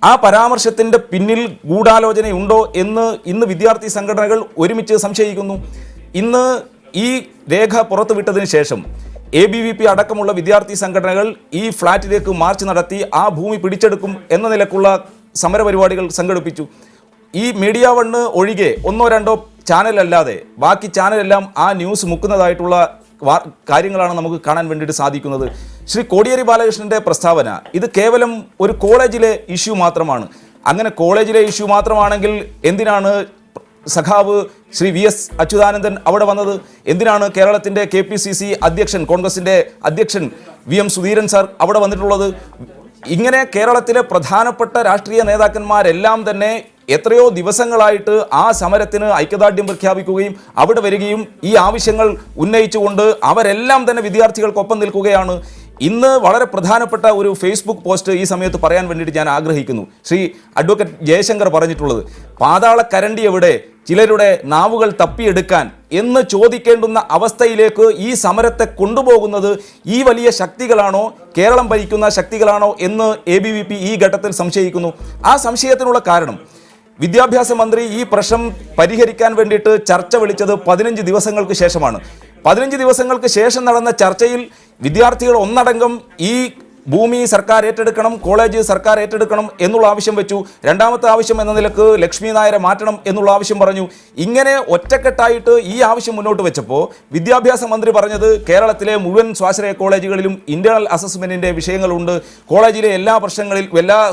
ആ പരാമർശത്തിൻ്റെ പിന്നിൽ ഗൂഢാലോചനയുണ്ടോ എന്ന് ഇന്ന് വിദ്യാർത്ഥി സംഘടനകൾ ഒരുമിച്ച് സംശയിക്കുന്നു. ഇന്ന് ഈ രേഖ പുറത്തുവിട്ടതിന് ശേഷം ABVP അടക്കമുള്ള വിദ്യാർത്ഥി സംഘടനകൾ ഈ ഫ്ളാറ്റിലേക്ക് മാർച്ച് നടത്തി ആ ഭൂമി പിടിച്ചെടുക്കും എന്ന നിലക്കുള്ള സമരപരിപാടികൾ സംഘടിപ്പിച്ചു. ഈ മീഡിയ വണ്ണ് ഒഴികെ ഒന്നോ രണ്ടോ ചാനലല്ലാതെ ബാക്കി ചാനലെല്ലാം ആ ന്യൂസ് മുക്കുന്നതായിട്ടുള്ള കാര്യങ്ങളാണ് നമുക്ക് കാണാൻ വേണ്ടിയിട്ട് സാധിക്കുന്നത്. ശ്രീ കോടിയേരി ബാലകൃഷ്ണൻ്റെ പ്രസ്താവന ഇത് കേവലം ഒരു കോളേജിലെ ഇഷ്യൂ മാത്രമാണ്. അങ്ങനെ കോളേജിലെ ഇഷ്യൂ മാത്രമാണെങ്കിൽ എന്തിനാണ് സഖാവ് ശ്രീ VS അച്യുതാനന്ദൻ അവിടെ വന്നത്? എന്തിനാണ് കേരളത്തിൻ്റെ KPCC അധ്യക്ഷൻ, കോൺഗ്രസിൻ്റെ അധ്യക്ഷൻ VM സുധീരൻ സാർ അവിടെ വന്നിട്ടുള്ളത്? ഇങ്ങനെ കേരളത്തിലെ പ്രധാനപ്പെട്ട രാഷ്ട്രീയ നേതാക്കന്മാരെല്ലാം തന്നെ എത്രയോ ദിവസങ്ങളായിട്ട് ആ സമരത്തിന് ഐക്യദാർഢ്യം പ്രഖ്യാപിക്കുകയും അവിടെ വരികയും ഈ ആവശ്യങ്ങൾ ഉന്നയിച്ചുകൊണ്ട് അവരെല്ലാം തന്നെ വിദ്യാർത്ഥികൾക്കൊപ്പം നിൽക്കുകയാണ്. ഇന്ന് വളരെ പ്രധാനപ്പെട്ട ഒരു ഫേസ്ബുക്ക് പോസ്റ്റ് ഈ സമയത്ത് പറയാൻ വേണ്ടിയിട്ട് ഞാൻ ആഗ്രഹിക്കുന്നു. ശ്രീ അഡ്വക്കേറ്റ് ജയശങ്കർ പറഞ്ഞിട്ടുള്ളത് പാതാള കരണ്ടി എവിടെ, ചിലരുടെ നാവുകൾ തപ്പിയെടുക്കാൻ എന്ന് ചോദിക്കേണ്ടുന്ന അവസ്ഥയിലേക്ക് ഈ സമരത്തെ കൊണ്ടുപോകുന്നത് ഈ വലിയ ശക്തികളാണോ, കേരളം ഭരിക്കുന്ന ശക്തികളാണോ എന്ന് ABVP ഈ ഘട്ടത്തിൽ സംശയിക്കുന്നു. ആ സംശയത്തിനുള്ള കാരണം വിദ്യാഭ്യാസ മന്ത്രി ഈ പ്രശ്നം പരിഹരിക്കാൻ വേണ്ടിയിട്ട് ചർച്ച വിളിച്ചത് 15 ദിവസങ്ങൾക്ക് ശേഷമാണ്. 15 ദിവസങ്ങൾക്ക് ശേഷം നടന്ന ചർച്ചയിൽ വിദ്യാർത്ഥികൾ ഒന്നടങ്കം ഈ ഭൂമി സർക്കാർ ഏറ്റെടുക്കണം, കോളേജ് സർക്കാർ ഏറ്റെടുക്കണം എന്നുള്ള ആവശ്യം വെച്ചു. രണ്ടാമത്തെ ആവശ്യം എന്ന നിലക്ക് ലക്ഷ്മി നായരെ മാറ്റണം എന്നുള്ള ആവശ്യം പറഞ്ഞു. ഇങ്ങനെ ഒറ്റക്കെട്ടായിട്ട് ഈ ആവശ്യം മുന്നോട്ട് വെച്ചപ്പോൾ വിദ്യാഭ്യാസ മന്ത്രി പറഞ്ഞത് കേരളത്തിലെ മുഴുവൻ സ്വാശ്രയ കോളേജുകളിലും ഇന്റേണൽ അസസ്മെന്റിന്റെ വിഷയങ്ങളുണ്ട്, കോളേജിലെ എല്ലാ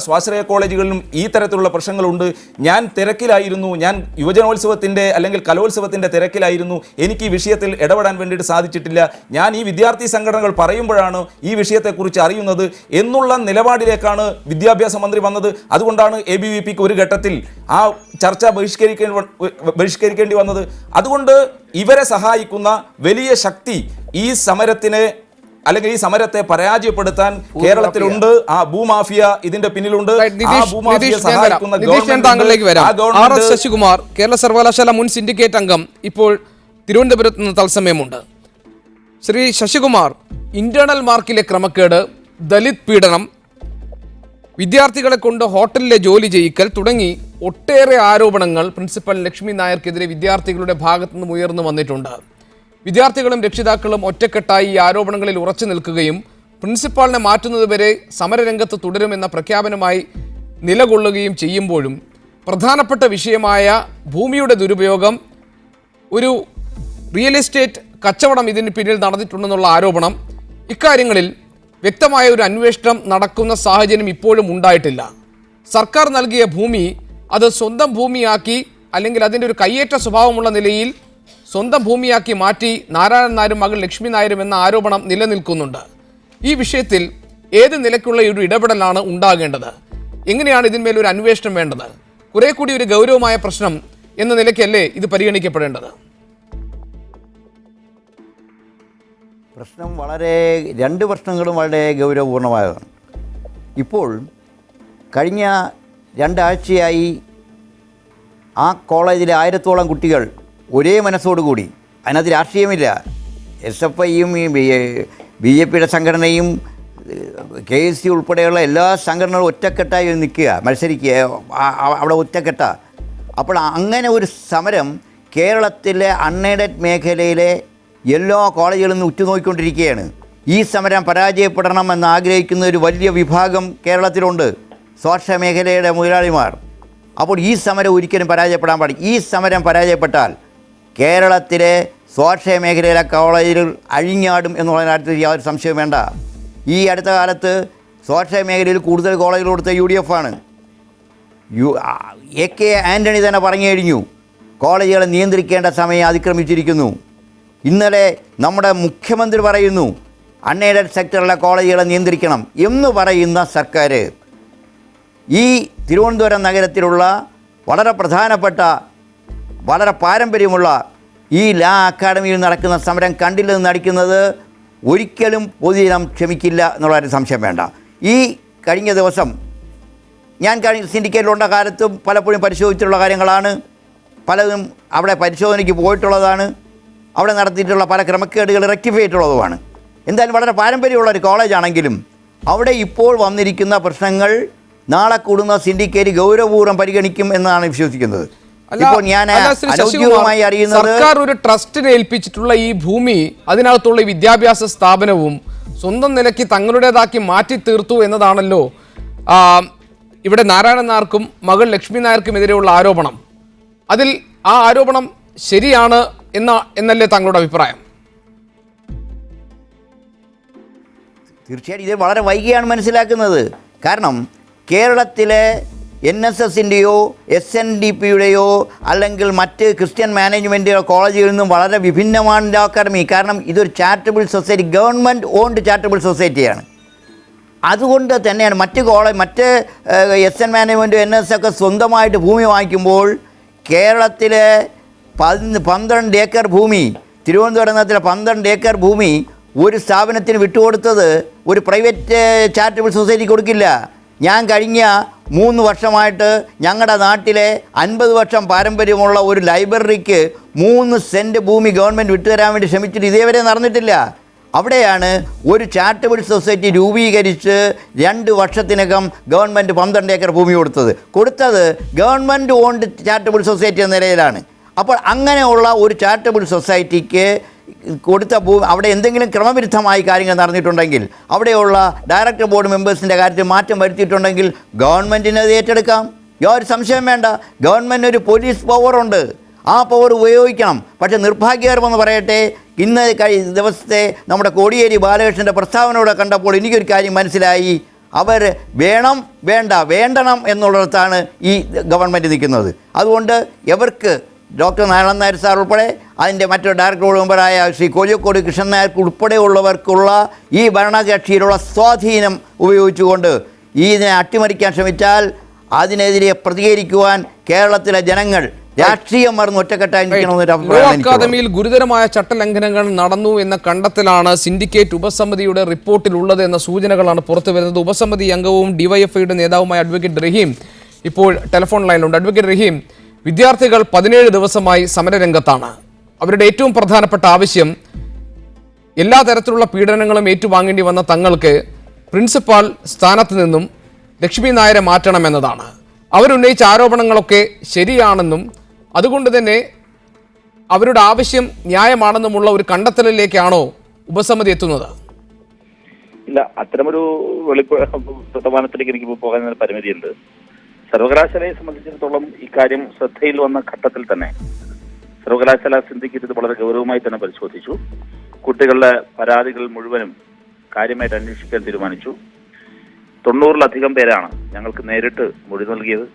സ്വാശ്രയ കോളേജുകളിലും ഈ തരത്തിലുള്ള പ്രശ്നങ്ങളുണ്ട്, ഞാൻ തിരക്കിലായിരുന്നു, ഞാൻ യുവജനോത്സവത്തിൻ്റെ അല്ലെങ്കിൽ കലോത്സവത്തിൻ്റെ തിരക്കിലായിരുന്നു, എനിക്ക് ഈ വിഷയത്തിൽ ഇടപെടാൻ വേണ്ടിയിട്ട് സാധിച്ചിട്ടില്ല, ഞാൻ ഈ വിദ്യാർത്ഥി സംഘടനകൾ പറയുമ്പോഴാണ് ഈ വിഷയത്തെക്കുറിച്ച് അറിയുന്നത് എന്നുള്ള നിലപാടിലേക്കാണ് വിദ്യാഭ്യാസ മന്ത്രി വന്നത്. അതുകൊണ്ടാണ് ABVPക്ക് ഒരു ഘട്ടത്തിൽ ആ ചർച്ച ബഹിഷ്കരിക്കേണ്ടി വന്നത്. അതുകൊണ്ട് ഇവരെ സഹായിക്കുന്ന വലിയ ശക്തി ഈ സമരത്തിനെ അല്ലെങ്കിൽ ഈ സമരത്തെ പരാജയപ്പെടുത്താൻ കേരളത്തിലുണ്ട്. ആ ഭൂമാഫിയ ഇതിന്റെ പിന്നിലുണ്ട്. ശശികുമാർ, കേരള സർവകലാശാല മുൻ സിൻഡിക്കേറ്റ് അംഗം, ഇപ്പോൾ തിരുവനന്തപുരത്ത് നിന്ന് തത്സമയമുണ്ട്. ശ്രീ ശശികുമാർ, ഇന്റേണൽ മാർക്കിലെ ക്രമക്കേട്, ദലിത് പീഡനം, വിദ്യാർത്ഥികളെ കൊണ്ട് ഹോട്ടലിലെ ജോലി ചെയ്യിക്കൽ തുടങ്ങി ഒട്ടേറെ ആരോപണങ്ങൾ പ്രിൻസിപ്പൽ ലക്ഷ്മി നായർക്കെതിരെ വിദ്യാർത്ഥികളുടെ ഭാഗത്തു നിന്നും ഉയർന്നു വന്നിട്ടുണ്ട്. വിദ്യാർത്ഥികളും രക്ഷിതാക്കളും ഒറ്റക്കെട്ടായി ഈ ആരോപണങ്ങളിൽ ഉറച്ചു നിൽക്കുകയും പ്രിൻസിപ്പാളിനെ മാറ്റുന്നതുവരെ സമരരംഗത്ത് തുടരുമെന്ന പ്രഖ്യാപനമായി നിലകൊള്ളുകയും ചെയ്യുമ്പോഴും പ്രധാനപ്പെട്ട വിഷയമായ ഭൂമിയുടെ ദുരുപയോഗം, ഒരു റിയൽ എസ്റ്റേറ്റ് കച്ചവടം ഇതിന് പിന്നിൽ നടന്നിട്ടുണ്ടെന്നുള്ള ആരോപണം, ഇക്കാര്യങ്ങളിൽ വ്യക്തമായ ഒരു അന്വേഷണം നടക്കുന്ന സാഹചര്യം ഇപ്പോഴും ഉണ്ടായിട്ടില്ല. സർക്കാർ നൽകിയ ഭൂമി അത് സ്വന്തം ഭൂമിയാക്കി അല്ലെങ്കിൽ അതിൻ്റെ ഒരു കയ്യേറ്റ സ്വഭാവമുള്ള നിലയിൽ സ്വന്തം ഭൂമിയാക്കി മാറ്റി നാരായണൻ നായരും മകൾ ലക്ഷ്മി നായരും എന്ന ആരോപണം നിലനിൽക്കുന്നുണ്ട്. ഈ വിഷയത്തിൽ ഏത് നിലയ്ക്കുള്ള ഒരു ഇടപെടലാണ് ഉണ്ടാകേണ്ടത്? എങ്ങനെയാണ് ഇതിന്മേൽ ഒരു അന്വേഷണം വേണ്ടത്? കുറെ കൂടി ഒരു ഗൗരവമായ പ്രശ്നം എന്ന നിലയ്ക്കല്ലേ ഇത് പരിഗണിക്കപ്പെടേണ്ടത്? പ്രശ്നം രണ്ട് പ്രശ്നങ്ങളും വളരെ ഗൗരവപൂർണമായതാണ്. ഇപ്പോൾ കഴിഞ്ഞ 2 ആഴ്ചയായി ആ കോളേജിലെ 1000-ഓളം കുട്ടികൾ ഒരേ മനസ്സോടുകൂടി, അതിനകത്ത് രാഷ്ട്രീയമില്ല, SFIയും BJPയുടെ സംഘടനയും KSC ഉൾപ്പെടെയുള്ള എല്ലാ സംഘടനകളും ഒറ്റക്കെട്ടായി നിൽക്കുക, മത്സരിക്കുക, അവിടെ ഒറ്റക്കെട്ട. അപ്പോൾ അങ്ങനെ ഒരു സമരം കേരളത്തിലെ അൺഎയ്ഡഡ് മേഖലയിലെ എല്ലാ കോളേജുകളിൽ നിന്ന് ഉറ്റുനോക്കിക്കൊണ്ടിരിക്കുകയാണ്. ഈ സമരം പരാജയപ്പെടണമെന്ന് ആഗ്രഹിക്കുന്ന ഒരു വലിയ വിഭാഗം കേരളത്തിലുണ്ട്, സ്വാശ്രയ മേഖലയുടെ മുതലാളിമാർ. അപ്പോൾ ഈ സമരം ഒരിക്കലും പരാജയപ്പെടാൻ പാടില്ല. ഈ സമരം പരാജയപ്പെട്ടാൽ കേരളത്തിലെ സ്വാശ്രയ മേഖലയിലെ കോളേജുകൾ അഴിഞ്ഞാടും എന്നുള്ള കാര്യത്തിൽ യാതൊരു സംശയവും വേണ്ട. ഈ അടുത്ത കാലത്ത് സ്വാശ്രയ മേഖലയിൽ കൂടുതൽ കോളേജുകൾ കൊടുത്ത UDF ആണ്. AK ആൻ്റണി തന്നെ പറഞ്ഞു കഴിഞ്ഞു, കോളേജുകളെ നിയന്ത്രിക്കേണ്ട സമയം അതിക്രമിച്ചിരിക്കുന്നു. ഇന്നലെ നമ്മുടെ മുഖ്യമന്ത്രി പറയുന്നു അൺഎയ്ഡഡ് സെക്ടറിലെ കോളേജുകളെ നിയന്ത്രിക്കണം എന്ന് പറയുന്ന സർക്കാർ ഈ തിരുവനന്തപുരം നഗരത്തിലുള്ള വളരെ പ്രധാനപ്പെട്ട വളരെ പാരമ്പര്യമുള്ള ഈ ലാ അക്കാഡമിയിൽ നടക്കുന്ന സമരം കണ്ടില്ലെന്ന് നടിക്കുന്നത് ഒരിക്കലും പൊതുജനം ക്ഷമിക്കില്ല എന്നുള്ളൊരു സംശയം വേണ്ട. ഈ കഴിഞ്ഞ ദിവസം ഞാൻ സിൻഡിക്കേറ്റിലുള്ള കാലത്തും പലപ്പോഴും പരിശോധിച്ചിട്ടുള്ള കാര്യങ്ങളാണ്, പലതും അവിടെ പരിശോധനയ്ക്ക് പോയിട്ടുള്ളതാണ്, അവിടെ നടത്തിയിട്ടുള്ള പല ക്രമക്കേടുകൾ റെക്ടിഫൈ ചെയ്തിട്ടുള്ളതുമാണ്. എന്തായാലും വളരെ പാരമ്പര്യമുള്ള ഒരു കോളേജാണെങ്കിലും അവിടെ ഇപ്പോൾ വന്നിരിക്കുന്ന പ്രശ്നങ്ങൾ നാളെ കൂടുന്ന സിൻഡിക്കേറ്റ് ഗൗരവപൂർവ്വം പരിഗണിക്കും എന്നാണ് വിശ്വസിക്കുന്നത്. അല്ല, ഇപ്പോൾ ഞാൻ അല്ല, ശ്രീ ശശികുമാർ, ഔദ്യോഗികമായി അറിയുന്നത് സർക്കാർ ഒരു ട്രസ്റ്റിനെ ഏൽപ്പിച്ചിട്ടുള്ള ഈ ഭൂമി, അതിനകത്തുള്ള ഈ വിദ്യാഭ്യാസ സ്ഥാപനവും സ്വന്തം നിലയ്ക്ക് തങ്ങളുടേതാക്കി മാറ്റി തീർത്തു എന്നതാണല്ലോ ഇവിടെ നാരായണൻ നായർക്കും മകൾ ലക്ഷ്മി നായർക്കുമെതിരെയുള്ള ആരോപണം. അതിൽ ആ ആരോപണം ശരിയാണ് എന്നല്ലേ താങ്കളുടെ അഭിപ്രായം? തീർച്ചയായും ഇത് വളരെ വൈകിയാണ് മനസ്സിലാക്കുന്നത്. കാരണം കേരളത്തിലെ NSSൻ്റെയോ SNDPയുടെയോ അല്ലെങ്കിൽ മറ്റ് ക്രിസ്ത്യൻ മാനേജ്മെൻറ്റ് കോളേജുകളിൽ നിന്നും വളരെ വിഭിന്നമാണ് ലോ അക്കാദമി. കാരണം ഇതൊരു charitable society, government owned charitable സൊസൈറ്റിയാണ്. അതുകൊണ്ട് തന്നെയാണ് മറ്റ് SN മാനേജ്മെൻറ്റും NS ഒക്കെ സ്വന്തമായിട്ട് ഭൂമി വാങ്ങിക്കുമ്പോൾ കേരളത്തിലെ 12 ഏക്കർ ഭൂമി, തിരുവനന്തപുരം നഗരത്തിലെ 12 ഏക്കർ ഭൂമി ഒരു സ്ഥാപനത്തിന് വിട്ടുകൊടുത്തത് ഒരു പ്രൈവറ്റ് ചാരിറ്റബിൾ സൊസൈറ്റി കൊടുക്കില്ല. ഞാൻ കഴിഞ്ഞ 3 വർഷമായിട്ട് ഞങ്ങളുടെ നാട്ടിലെ 50 വർഷം പാരമ്പര്യമുള്ള ഒരു ലൈബ്രറിക്ക് 3 സെൻറ്റ് ഭൂമി ഗവൺമെൻറ് വിട്ടുതരാൻ വേണ്ടി ശ്രമിച്ചിട്ട് ഇതേവരെ നടന്നിട്ടില്ല. അവിടെയാണ് ഒരു ചാരിറ്റബിൾ സൊസൈറ്റി രൂപീകരിച്ച് 2 വർഷത്തിനകം ഗവൺമെൻറ് 12 ഏക്കർ ഭൂമി കൊടുത്തത് ഗവൺമെൻറ് ഓൺഡ് ചാരിറ്റബിൾ സൊസൈറ്റി എന്ന നിലയിലാണ്. അപ്പോൾ അങ്ങനെയുള്ള ഒരു ചാരിറ്റബിൾ സൊസൈറ്റിക്ക് കൊടുത്ത ഭൂമി അവിടെ എന്തെങ്കിലും ക്രമവിരുദ്ധമായി കാര്യങ്ങൾ നടന്നിട്ടുണ്ടെങ്കിൽ, അവിടെയുള്ള ഡയറക്ടർ ബോർഡ് മെമ്പേഴ്സിൻ്റെ കാര്യത്തിൽ മാറ്റം വരുത്തിയിട്ടുണ്ടെങ്കിൽ ഗവൺമെൻറ്റിന് അത് ഏറ്റെടുക്കാം. യാതൊരു സംശയം വേണ്ട. ഗവൺമെൻറ് ഒരു പോലീസ് പവറുണ്ട്, ആ പവർ ഉപയോഗിക്കണം. പക്ഷേ നിർഭാഗ്യകരമെന്ന് പറയട്ടെ, ഇന്ന് ദിവസത്തെ നമ്മുടെ കോടിയേരി ബാലകൃഷ്ണൻ്റെ പ്രസ്താവനയോടെ കണ്ടപ്പോൾ എനിക്കൊരു കാര്യം മനസ്സിലായി. അവർ വേണ്ടണം എന്നുള്ളിടത്താണ് ഈ ഗവൺമെൻറ് നിൽക്കുന്നത്. അതുകൊണ്ട് എവർക്ക് ഡോക്ടർ നാരായണൻ നായർ സാർ ഉൾപ്പെടെ അതിൻ്റെ മറ്റൊരു ഡയറക്ടർ ബോർഡ് മെമ്പറായ ശ്രീ കോഴിക്കോട് കൃഷ്ണൻ നായർക്ക് ഉൾപ്പെടെയുള്ളവർക്കുള്ള ഈ ഭരണകക്ഷിയിലുള്ള സ്വാധീനം ഉപയോഗിച്ചുകൊണ്ട് ഇതിനെ അട്ടിമറിക്കാൻ ശ്രമിച്ചാൽ അതിനെതിരെ പ്രതികരിക്കുവാൻ കേരളത്തിലെ ജനങ്ങൾ രാഷ്ട്രീയം മറന്ന് ഒറ്റക്കെട്ടായി നിൽക്കണമെന്നൊരു അഭിപ്രായം. അക്കാദമിയിൽ ഗുരുതരമായ ചട്ടലംഘനങ്ങൾ നടന്നു എന്ന കണ്ടെത്തലാണ് സിൻഡിക്കേറ്റ് ഉപസമിതിയുടെ റിപ്പോർട്ടിലുള്ളത് എന്ന സൂചനകളാണ് പുറത്തു വരുന്നത്. ഉപസമിതി അംഗവും ഡിവൈഎഫ്ഐയുടെ നേതാവുമായ അഡ്വക്കേറ്റ് റഹീം ഇപ്പോൾ ടെലിഫോൺ ലൈനിലുണ്ട്. അഡ്വക്കേറ്റ് റഹീം, വിദ്യാർത്ഥികൾ 17 ദിവസമായി സമരരംഗത്താണ്. അവരുടെ ഏറ്റവും പ്രധാനപ്പെട്ട ആവശ്യം എല്ലാ തരത്തിലുള്ള പീഡനങ്ങളും ഏറ്റുവാങ്ങേണ്ടി വന്ന തങ്ങൾക്ക് പ്രിൻസിപ്പാൾ സ്ഥാനത്ത് നിന്നും ലക്ഷ്മി നായരെ മാറ്റണമെന്നതാണ്. അവരുന്നയിച്ച ആരോപണങ്ങളൊക്കെ ശരിയാണെന്നും അതുകൊണ്ട് തന്നെ അവരുടെ ആവശ്യം ന്യായമാണെന്നുമുള്ള ഒരു കണ്ടെത്തലിലേക്കാണോ ഉപസമിതി എത്തുന്നത്? ഇല്ല, അത്തരമൊരു വർത്തമാനത്തിലേക്ക് എനിക്ക് പോകാൻ പരിമിതിയുണ്ട്. സർവകലാശാലയെ സംബന്ധിച്ചിടത്തോളം ഇക്കാര്യം ശ്രദ്ധയിൽ വന്ന ഘട്ടത്തിൽ തന്നെ സർവകലാശാല സിൻഡിക്കേറ്റ് ഇത് വളരെ ഗൗരവമായി തന്നെ പരിശോധിച്ചു. കുട്ടികളുടെ പരാതികൾ മുഴുവനും കാര്യമായിട്ട് അന്വേഷിക്കാൻ തീരുമാനിച്ചു. 90-ലധികം പേരാണ് ഞങ്ങൾക്ക് നേരിട്ട് മൊഴി നൽകിയത്.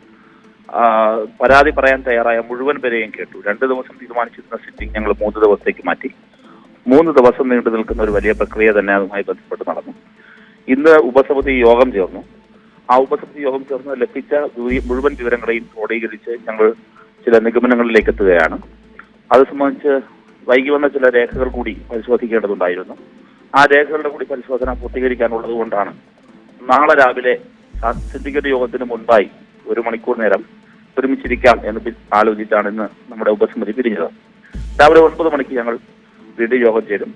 പരാതി പറയാൻ തയ്യാറായ മുഴുവൻ പേരെയും കേട്ടു. 2 ദിവസം തീരുമാനിച്ചിരുന്ന സിറ്റിംഗ് ഞങ്ങൾ 3 ദിവസത്തേക്ക് മാറ്റി. 3 ദിവസം നീണ്ടു നിൽക്കുന്ന ഒരു വലിയ പ്രക്രിയ തന്നെ അതുമായി ബന്ധപ്പെട്ട് നടന്നു. ഇന്ന് ഉപസമിതി യോഗം ചേർന്നു. ആ ഉപസമിതി യോഗം ചേർന്ന് ലഭിച്ച മുഴുവൻ വിവരങ്ങളെയും ക്രോഡീകരിച്ച് ഞങ്ങൾ ചില നിഗമനങ്ങളിലേക്ക് എത്തുകയാണ്. അത് സംബന്ധിച്ച് വൈകി വന്ന ചില രേഖകൾ കൂടി പരിശോധിക്കേണ്ടതുണ്ടായിരുന്നു. ആ രേഖകളുടെ കൂടി പരിശോധന പൂർത്തീകരിക്കാനുള്ളത് കൊണ്ടാണ് നാളെ രാവിലെ സിൻഡിക്കേറ്റ് യോഗത്തിന് മുൻപായി 1 മണിക്കൂർ നേരം ഒരുമിച്ചിരിക്കാം എന്ന് ആലോചിച്ചാണ് ഇന്ന് നമ്മുടെ ഉപസമിതി പിരിഞ്ഞത്. രാവിലെ 9 മണിക്ക് ഞങ്ങൾ വീണ്ടും യോഗം ചേരും.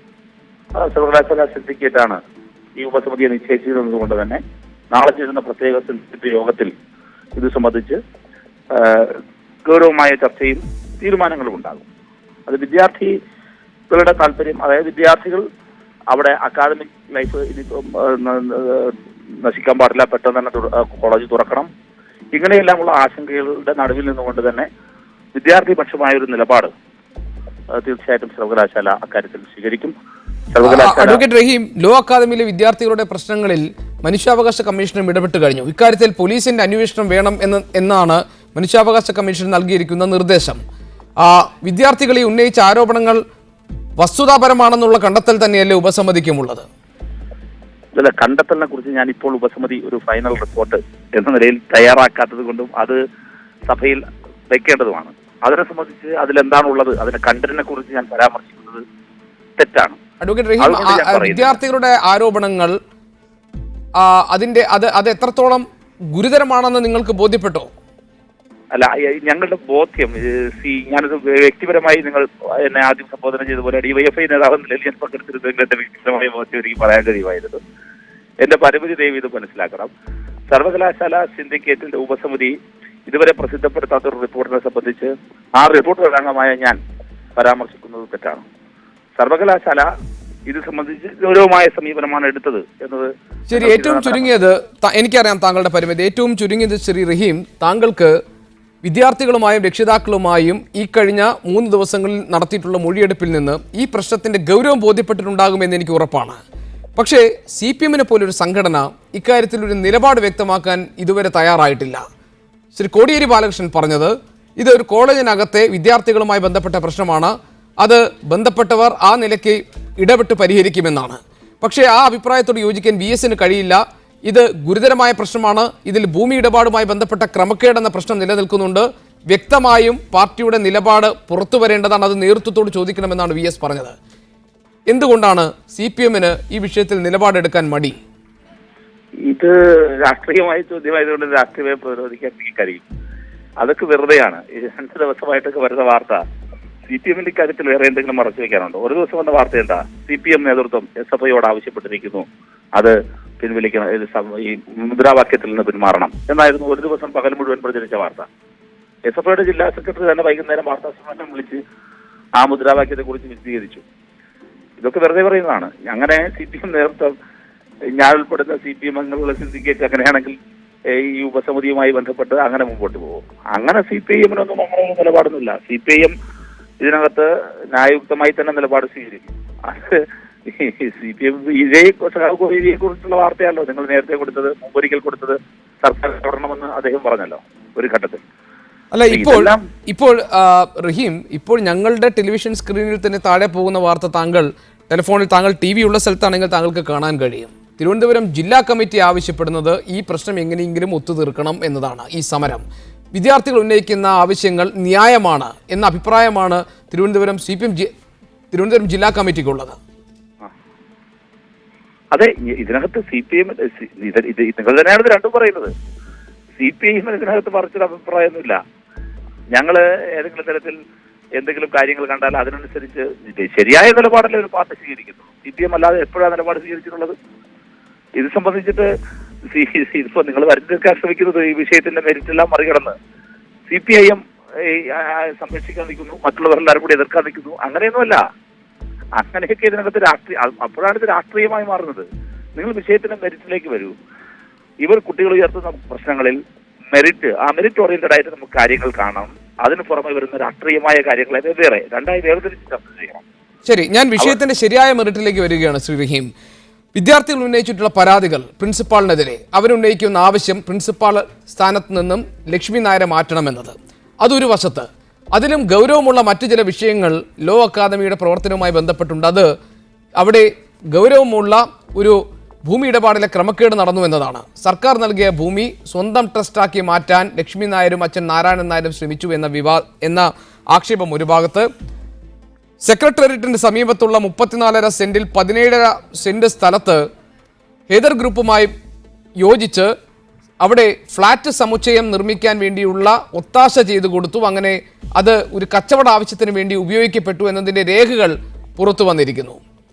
സർവകലാശാല സിൻഡിക്കേറ്റാണ് ഈ ഉപസമിതിയെ നിശ്ചയിച്ചിരുന്നത് കൊണ്ട് തന്നെ നാളെ ചേരുന്ന പ്രത്യേക സിൻഡിക്കേറ്റ് യോഗത്തിൽ ഇത് സംബന്ധിച്ച് ഗൗരവമായ ചർച്ചയും തീരുമാനങ്ങളും ഉണ്ടാകും. അത് വിദ്യാർത്ഥികളുടെ താല്പര്യം, അതായത് വിദ്യാർത്ഥികൾ അവിടെ അക്കാദമിക് ലൈഫ് ഇനി നശിക്കാൻ പാടില്ല, പെട്ടെന്ന് തന്നെ കോളേജ് തുറക്കണം, ഇങ്ങനെയെല്ലാമുള്ള ആശങ്കകളുടെ നടുവിൽ നിന്നുകൊണ്ട് തന്നെ വിദ്യാർത്ഥി പക്ഷമായൊരു നിലപാട് തീർച്ചയായിട്ടും സർവകലാശാല അക്കാര്യത്തിൽ സ്വീകരിക്കും. അഡ്വക്കേറ്റ് റഹീം, ലോ അക്കാദമിയിലെ വിദ്യാർത്ഥികളുടെ പ്രശ്നങ്ങളിൽ മനുഷ്യാവകാശ കമ്മീഷനും ഇടപെട്ട് കഴിഞ്ഞു. ഇക്കാര്യത്തിൽ പോലീസിന്റെ അന്വേഷണം വേണം എന്നാണ് മനുഷ്യാവകാശ കമ്മീഷൻ നൽകിയിരിക്കുന്ന നിർദ്ദേശം. വിദ്യാർത്ഥികൾ ഈ ഉന്നയിച്ച ആരോപണങ്ങൾ വസ്തുതാപരമാണെന്നുള്ള കണ്ടെത്തൽ തന്നെയല്ലേ ഉപസമിതിക്കുമുള്ളത്? അല്ല, കണ്ടെത്തലിനെ കുറിച്ച് ഞാൻ ഇപ്പോൾ ഉപസമിതി ഒരു ഫൈനൽ റിപ്പോർട്ട് എന്ന നിലയിൽ തയ്യാറാക്കാത്തത് കൊണ്ടും അത് സഭയിൽ വെക്കേണ്ടതുമാണ്. അതിനെ സംബന്ധിച്ച് അതിലെന്താണുള്ളത്, അതിന്റെ കണ്ടന്റിനെ കുറിച്ച് ഞാൻ പരാമർശിക്കുന്നത് തെറ്റാണ്. അഡ്വക്കേറ്റ് റഹീം, വിദ്യാർത്ഥികളുടെ ആരോപണങ്ങൾ അത് എത്രത്തോളം ഗുരുതരമാണെന്ന് നിങ്ങൾക്ക് ബോധ്യപ്പെട്ടോ? അല്ല, ഞങ്ങളുടെ ബോധ്യം ഞാനത് വ്യക്തിപരമായി നിങ്ങൾ എന്നെ ആദ്യം സംബോധന ചെയ്ത പോലെ ഡിവൈഎഫ്ഐ നേതാവ് നിലയിൽ ഞാൻ പങ്കെടുത്തിരുന്നെങ്കിൽ എന്റെ വ്യക്തിപരമായ ബോധ്യം എനിക്ക് പറയാൻ കഴിയുമായിരുന്നു. എന്റെ പരിമിതി ദയവ് ഇത് മനസ്സിലാക്കണം. സർവകലാശാല സിൻഡിക്കേറ്റിന്റെ ഉപസമിതി ഇതുവരെ പ്രസിദ്ധപ്പെടുത്താത്ത ഒരു റിപ്പോർട്ടിനെ സംബന്ധിച്ച് ആ റിപ്പോർട്ട് അംഗമായ ഞാൻ പരാമർശിക്കുന്നത് തെറ്റാണ്. സർവകലാശാല ഇത് സംബന്ധിച്ച് ഗൗരവമായ സമീപനമാണ് എടുത്തത് എന്നത് ശരി. ഏറ്റവും ചുരുങ്ങിയത് എനിക്കറിയാം താങ്കളുടെ പരിമിതി. ഏറ്റവും ചുരുങ്ങിയത് ശ്രീ റഹീം, താങ്കൾക്ക് വിദ്യാർത്ഥികളുമായും രക്ഷിതാക്കളുമായും ഈ കഴിഞ്ഞ 3 ദിവസങ്ങളിൽ നടത്തിയിട്ടുള്ള മൊഴിയെടുപ്പിൽ നിന്ന് ഈ പ്രശ്നത്തിന്റെ ഗൗരവം ബോധ്യപ്പെട്ടിട്ടുണ്ടാകുമെന്ന് എനിക്ക് ഉറപ്പാണ്. പക്ഷേ CPM-നെ പോലൊരു സംഘടന ഇക്കാര്യത്തിൽ ഒരു നിലപാട് വ്യക്തമാക്കാൻ ഇതുവരെ തയ്യാറായിട്ടില്ല. ശ്രീ കോടിയേരി ബാലകൃഷ്ണൻ പറഞ്ഞത് ഇത് ഒരു കോളേജിനകത്തെ വിദ്യാർത്ഥികളുമായി ബന്ധപ്പെട്ട പ്രശ്നമാണ്, അത് ബന്ധപ്പെട്ടവർ ആ നിലയ്ക്ക് ഇടപെട്ട് പരിഹരിക്കുമെന്നാണ്. പക്ഷേ ആ അഭിപ്രായത്തോട് യോജിക്കാൻ VS-ന് കഴിയില്ല. ഇത് ഗുരുതരമായ പ്രശ്നമാണ്, ഇതിൽ ഭൂമി ഇടപാടുമായി ബന്ധപ്പെട്ട ക്രമക്കേടെന്ന പ്രശ്നം നിലനിൽക്കുന്നുണ്ട്, വ്യക്തമായും പാർട്ടിയുടെ നിലപാട് പുറത്തു വരേണ്ടതാണ്, അത് നേതൃത്വത്തോട് ചോദിക്കണമെന്നാണ് VS പറഞ്ഞത്. എന്തുകൊണ്ടാണ് CPM-ന് ഈ വിഷയത്തിൽ നിലപാടെടുക്കാൻ മടി? ഇത് രാഷ്ട്രീയമായ ചോദ്യമായതുകൊണ്ട് രാഷ്ട്രീയമായി പ്രതിരോധിക്കാൻ കഴിയും. അതൊക്കെ വെറുതെയാണ്. 2 ദിവസമായിട്ടൊക്കെ വരുന്ന വാർത്ത CPM-ന്റെ കാര്യത്തിൽ വേറെ എന്തെങ്കിലും മറച്ചു വെക്കാനുണ്ടോ? ഒരു ദിവസം വന്ന വാർത്ത എന്താ? CPM നേതൃത്വം SFIയോട് ആവശ്യപ്പെട്ടിരിക്കുന്നു അത് പിൻവലിക്കണം, ഈ മുദ്രാവാക്യത്തിൽ നിന്ന് പിന്മാറണം എന്നായിരുന്നു ഒരു ദിവസം പകൽ മുഴുവൻ പ്രചരിച്ച വാർത്ത. SFIയുടെ ജില്ലാ സെക്രട്ടറി തന്നെ വൈകുന്നേരം വാർത്താ സമ്മേളനം വിളിച്ച് ആ മുദ്രാവാക്യത്തെ കുറിച്ച് വിശദീകരിച്ചു. ഇതൊക്കെ വെറുതെ പറയുന്നതാണ്. അങ്ങനെ CPM നേതൃത്വം, ഞാൻ ഉൾപ്പെടുന്ന CPM അംഗങ്ങളുള്ള സിൻഡിക്കേറ്റ് അങ്ങനെയാണെങ്കിൽ ഈ ഉപസമിതിയുമായി ബന്ധപ്പെട്ട് അങ്ങനെ മുമ്പോട്ട് പോകും. അങ്ങനെ CPM-നൊന്നും അങ്ങനെ ഒരു നിലപാടൊന്നുമില്ല. CPM ഇതിനകത്ത് ന്യായയുക്തമായി തന്നെ നിലപാട് സ്വീകരിക്കും. അത് CPM ഇതേ കുറിച്ചുള്ള വാർത്തയല്ലോ നിങ്ങൾ നേരത്തെ കൊടുത്തത്, മുമ്പൊരിക്കൽ കൊടുത്തത് സർക്കാർ തുടരണമെന്ന് അദ്ദേഹം പറഞ്ഞല്ലോ ഒരു ഘട്ടത്തിൽ. അല്ല, ഇപ്പോൾ റഹീം, ഇപ്പോൾ ഞങ്ങളുടെ ടെലിവിഷൻ സ്ക്രീനിൽ തന്നെ താഴെ പോകുന്ന വാർത്ത ടെലിഫോണിൽ താങ്കൾ TV ഉള്ള സ്ഥലത്താണെങ്കിൽ താങ്കൾക്ക് കാണാൻ കഴിയും. തിരുവനന്തപുരം ജില്ലാ കമ്മിറ്റി ആവശ്യപ്പെടുന്നത് ഈ പ്രശ്നം എങ്ങനെയെങ്കിലും ഒത്തുതീർക്കണം എന്നതാണ്. ഈ സമരം വിദ്യാർത്ഥികൾ ഉന്നയിക്കുന്ന ആവശ്യങ്ങൾ ന്യായമാണ് എന്ന അഭിപ്രായമാണ് തിരുവനന്തപുരം ജില്ലാ കമ്മിറ്റിക്കുള്ളത്. അതെ, ഇതിനകത്ത് CPM നിങ്ങൾ തന്നെയാണ് ഇത് രണ്ടും പറയുന്നത്. CPM ഇതിനകത്ത് പറിച്ചൊരു അഭിപ്രായമൊന്നുമില്ല. ഞങ്ങള് ഏതെങ്കിലും തരത്തിൽ എന്തെങ്കിലും കാര്യങ്ങൾ കണ്ടാൽ അതിനനുസരിച്ച് ശരിയായ നിലപാടല്ലേ ഒരു പാർട്ടി സ്വീകരിക്കുന്നു. CPM അല്ലാതെ എപ്പോഴാണ് നിലപാട് സ്വീകരിച്ചിട്ടുള്ളത്? ഇത് സംബന്ധിച്ചിട്ട് ഇതിപ്പോ നിങ്ങൾ വരുന്നേക്കാൻ ശ്രമിക്കുന്നത് ഈ വിഷയത്തിന്റെ മെരിറ്റെല്ലാം മറികടന്ന് CPIM സംരക്ഷിക്കാൻ നിൽക്കുന്നു, മറ്റുള്ളവരെല്ലാവരും കൂടി എതിർക്കാൻ നിൽക്കുന്നു. അങ്ങനെയൊന്നുമല്ല. അങ്ങനെയൊക്കെ ഇതിനകത്ത് അപ്പോഴാണ് ഇത് രാഷ്ട്രീയമായി മാറുന്നത്. നിങ്ങൾ വിഷയത്തിന്റെ മെരിറ്റിലേക്ക് വരൂ. ഇവർ കുട്ടികൾ ഉയർത്തുന്ന പ്രശ്നങ്ങളിൽ മെറിറ്റ് ഓറിയന്റഡ് ആയിട്ട് നമുക്ക് കാര്യങ്ങൾ കാണാം. അതിന് പുറമെ വരുന്ന രാഷ്ട്രീയമായ കാര്യങ്ങളെ രണ്ടായി വേർതിരിച്ച് ചർച്ച ചെയ്യണം. ശരി, ഞാൻ വിഷയത്തിന്റെ ശരിയായ മെറിറ്റിലേക്ക് വരികയാണ് ശ്രീ റഹീം. വിദ്യാർത്ഥികൾ ഉന്നയിച്ചിട്ടുള്ള പരാതികൾ പ്രിൻസിപ്പാളിനെതിരെ അവരുന്നയിക്കുന്ന ആവശ്യം പ്രിൻസിപ്പാൾ സ്ഥാനത്ത് നിന്നും ലക്ഷ്മി നായരെ മാറ്റണമെന്നത് അതൊരു വശത്ത്, അതിലും ഗൗരവമുള്ള മറ്റു ചില വിഷയങ്ങൾ ലോ അക്കാദമിയുടെ പ്രവർത്തനവുമായി ബന്ധപ്പെട്ടുണ്ട്. അത് അവിടെ ഗൗരവമുള്ള ഒരു ഭൂമി ഇടപാടിലെ ക്രമക്കേട് നടന്നു എന്നതാണ്. സർക്കാർ നൽകിയ ഭൂമി സ്വന്തം ട്രസ്റ്റാക്കി മാറ്റാൻ ലക്ഷ്മി നായരും അച്ഛൻ നാരായണൻ നായരും ശ്രമിച്ചു എന്ന ആക്ഷേപം ഒരു ഭാഗത്ത്. സെക്രട്ടേറിയറ്റിന് സമീപത്തുള്ള 34.5 സെന്റിൽ 17.5 സെന്റ് സ്ഥലത്ത് ഹേദർ ഗ്രൂപ്പുമായി യോജിച്ച് അവിടെ ഫ്ലാറ്റ് സമുച്ചയം നിർമ്മിക്കാൻ വേണ്ടിയുള്ള ഒത്താശ ചെയ്തു കൊടുത്തു. അങ്ങനെ അത് ഒരു കച്ചവട ആവശ്യത്തിന് വേണ്ടി ഉപയോഗിക്കപ്പെട്ടു എന്നതിൻ്റെ രേഖകൾ പുറത്തു വന്നിരിക്കുന്നു.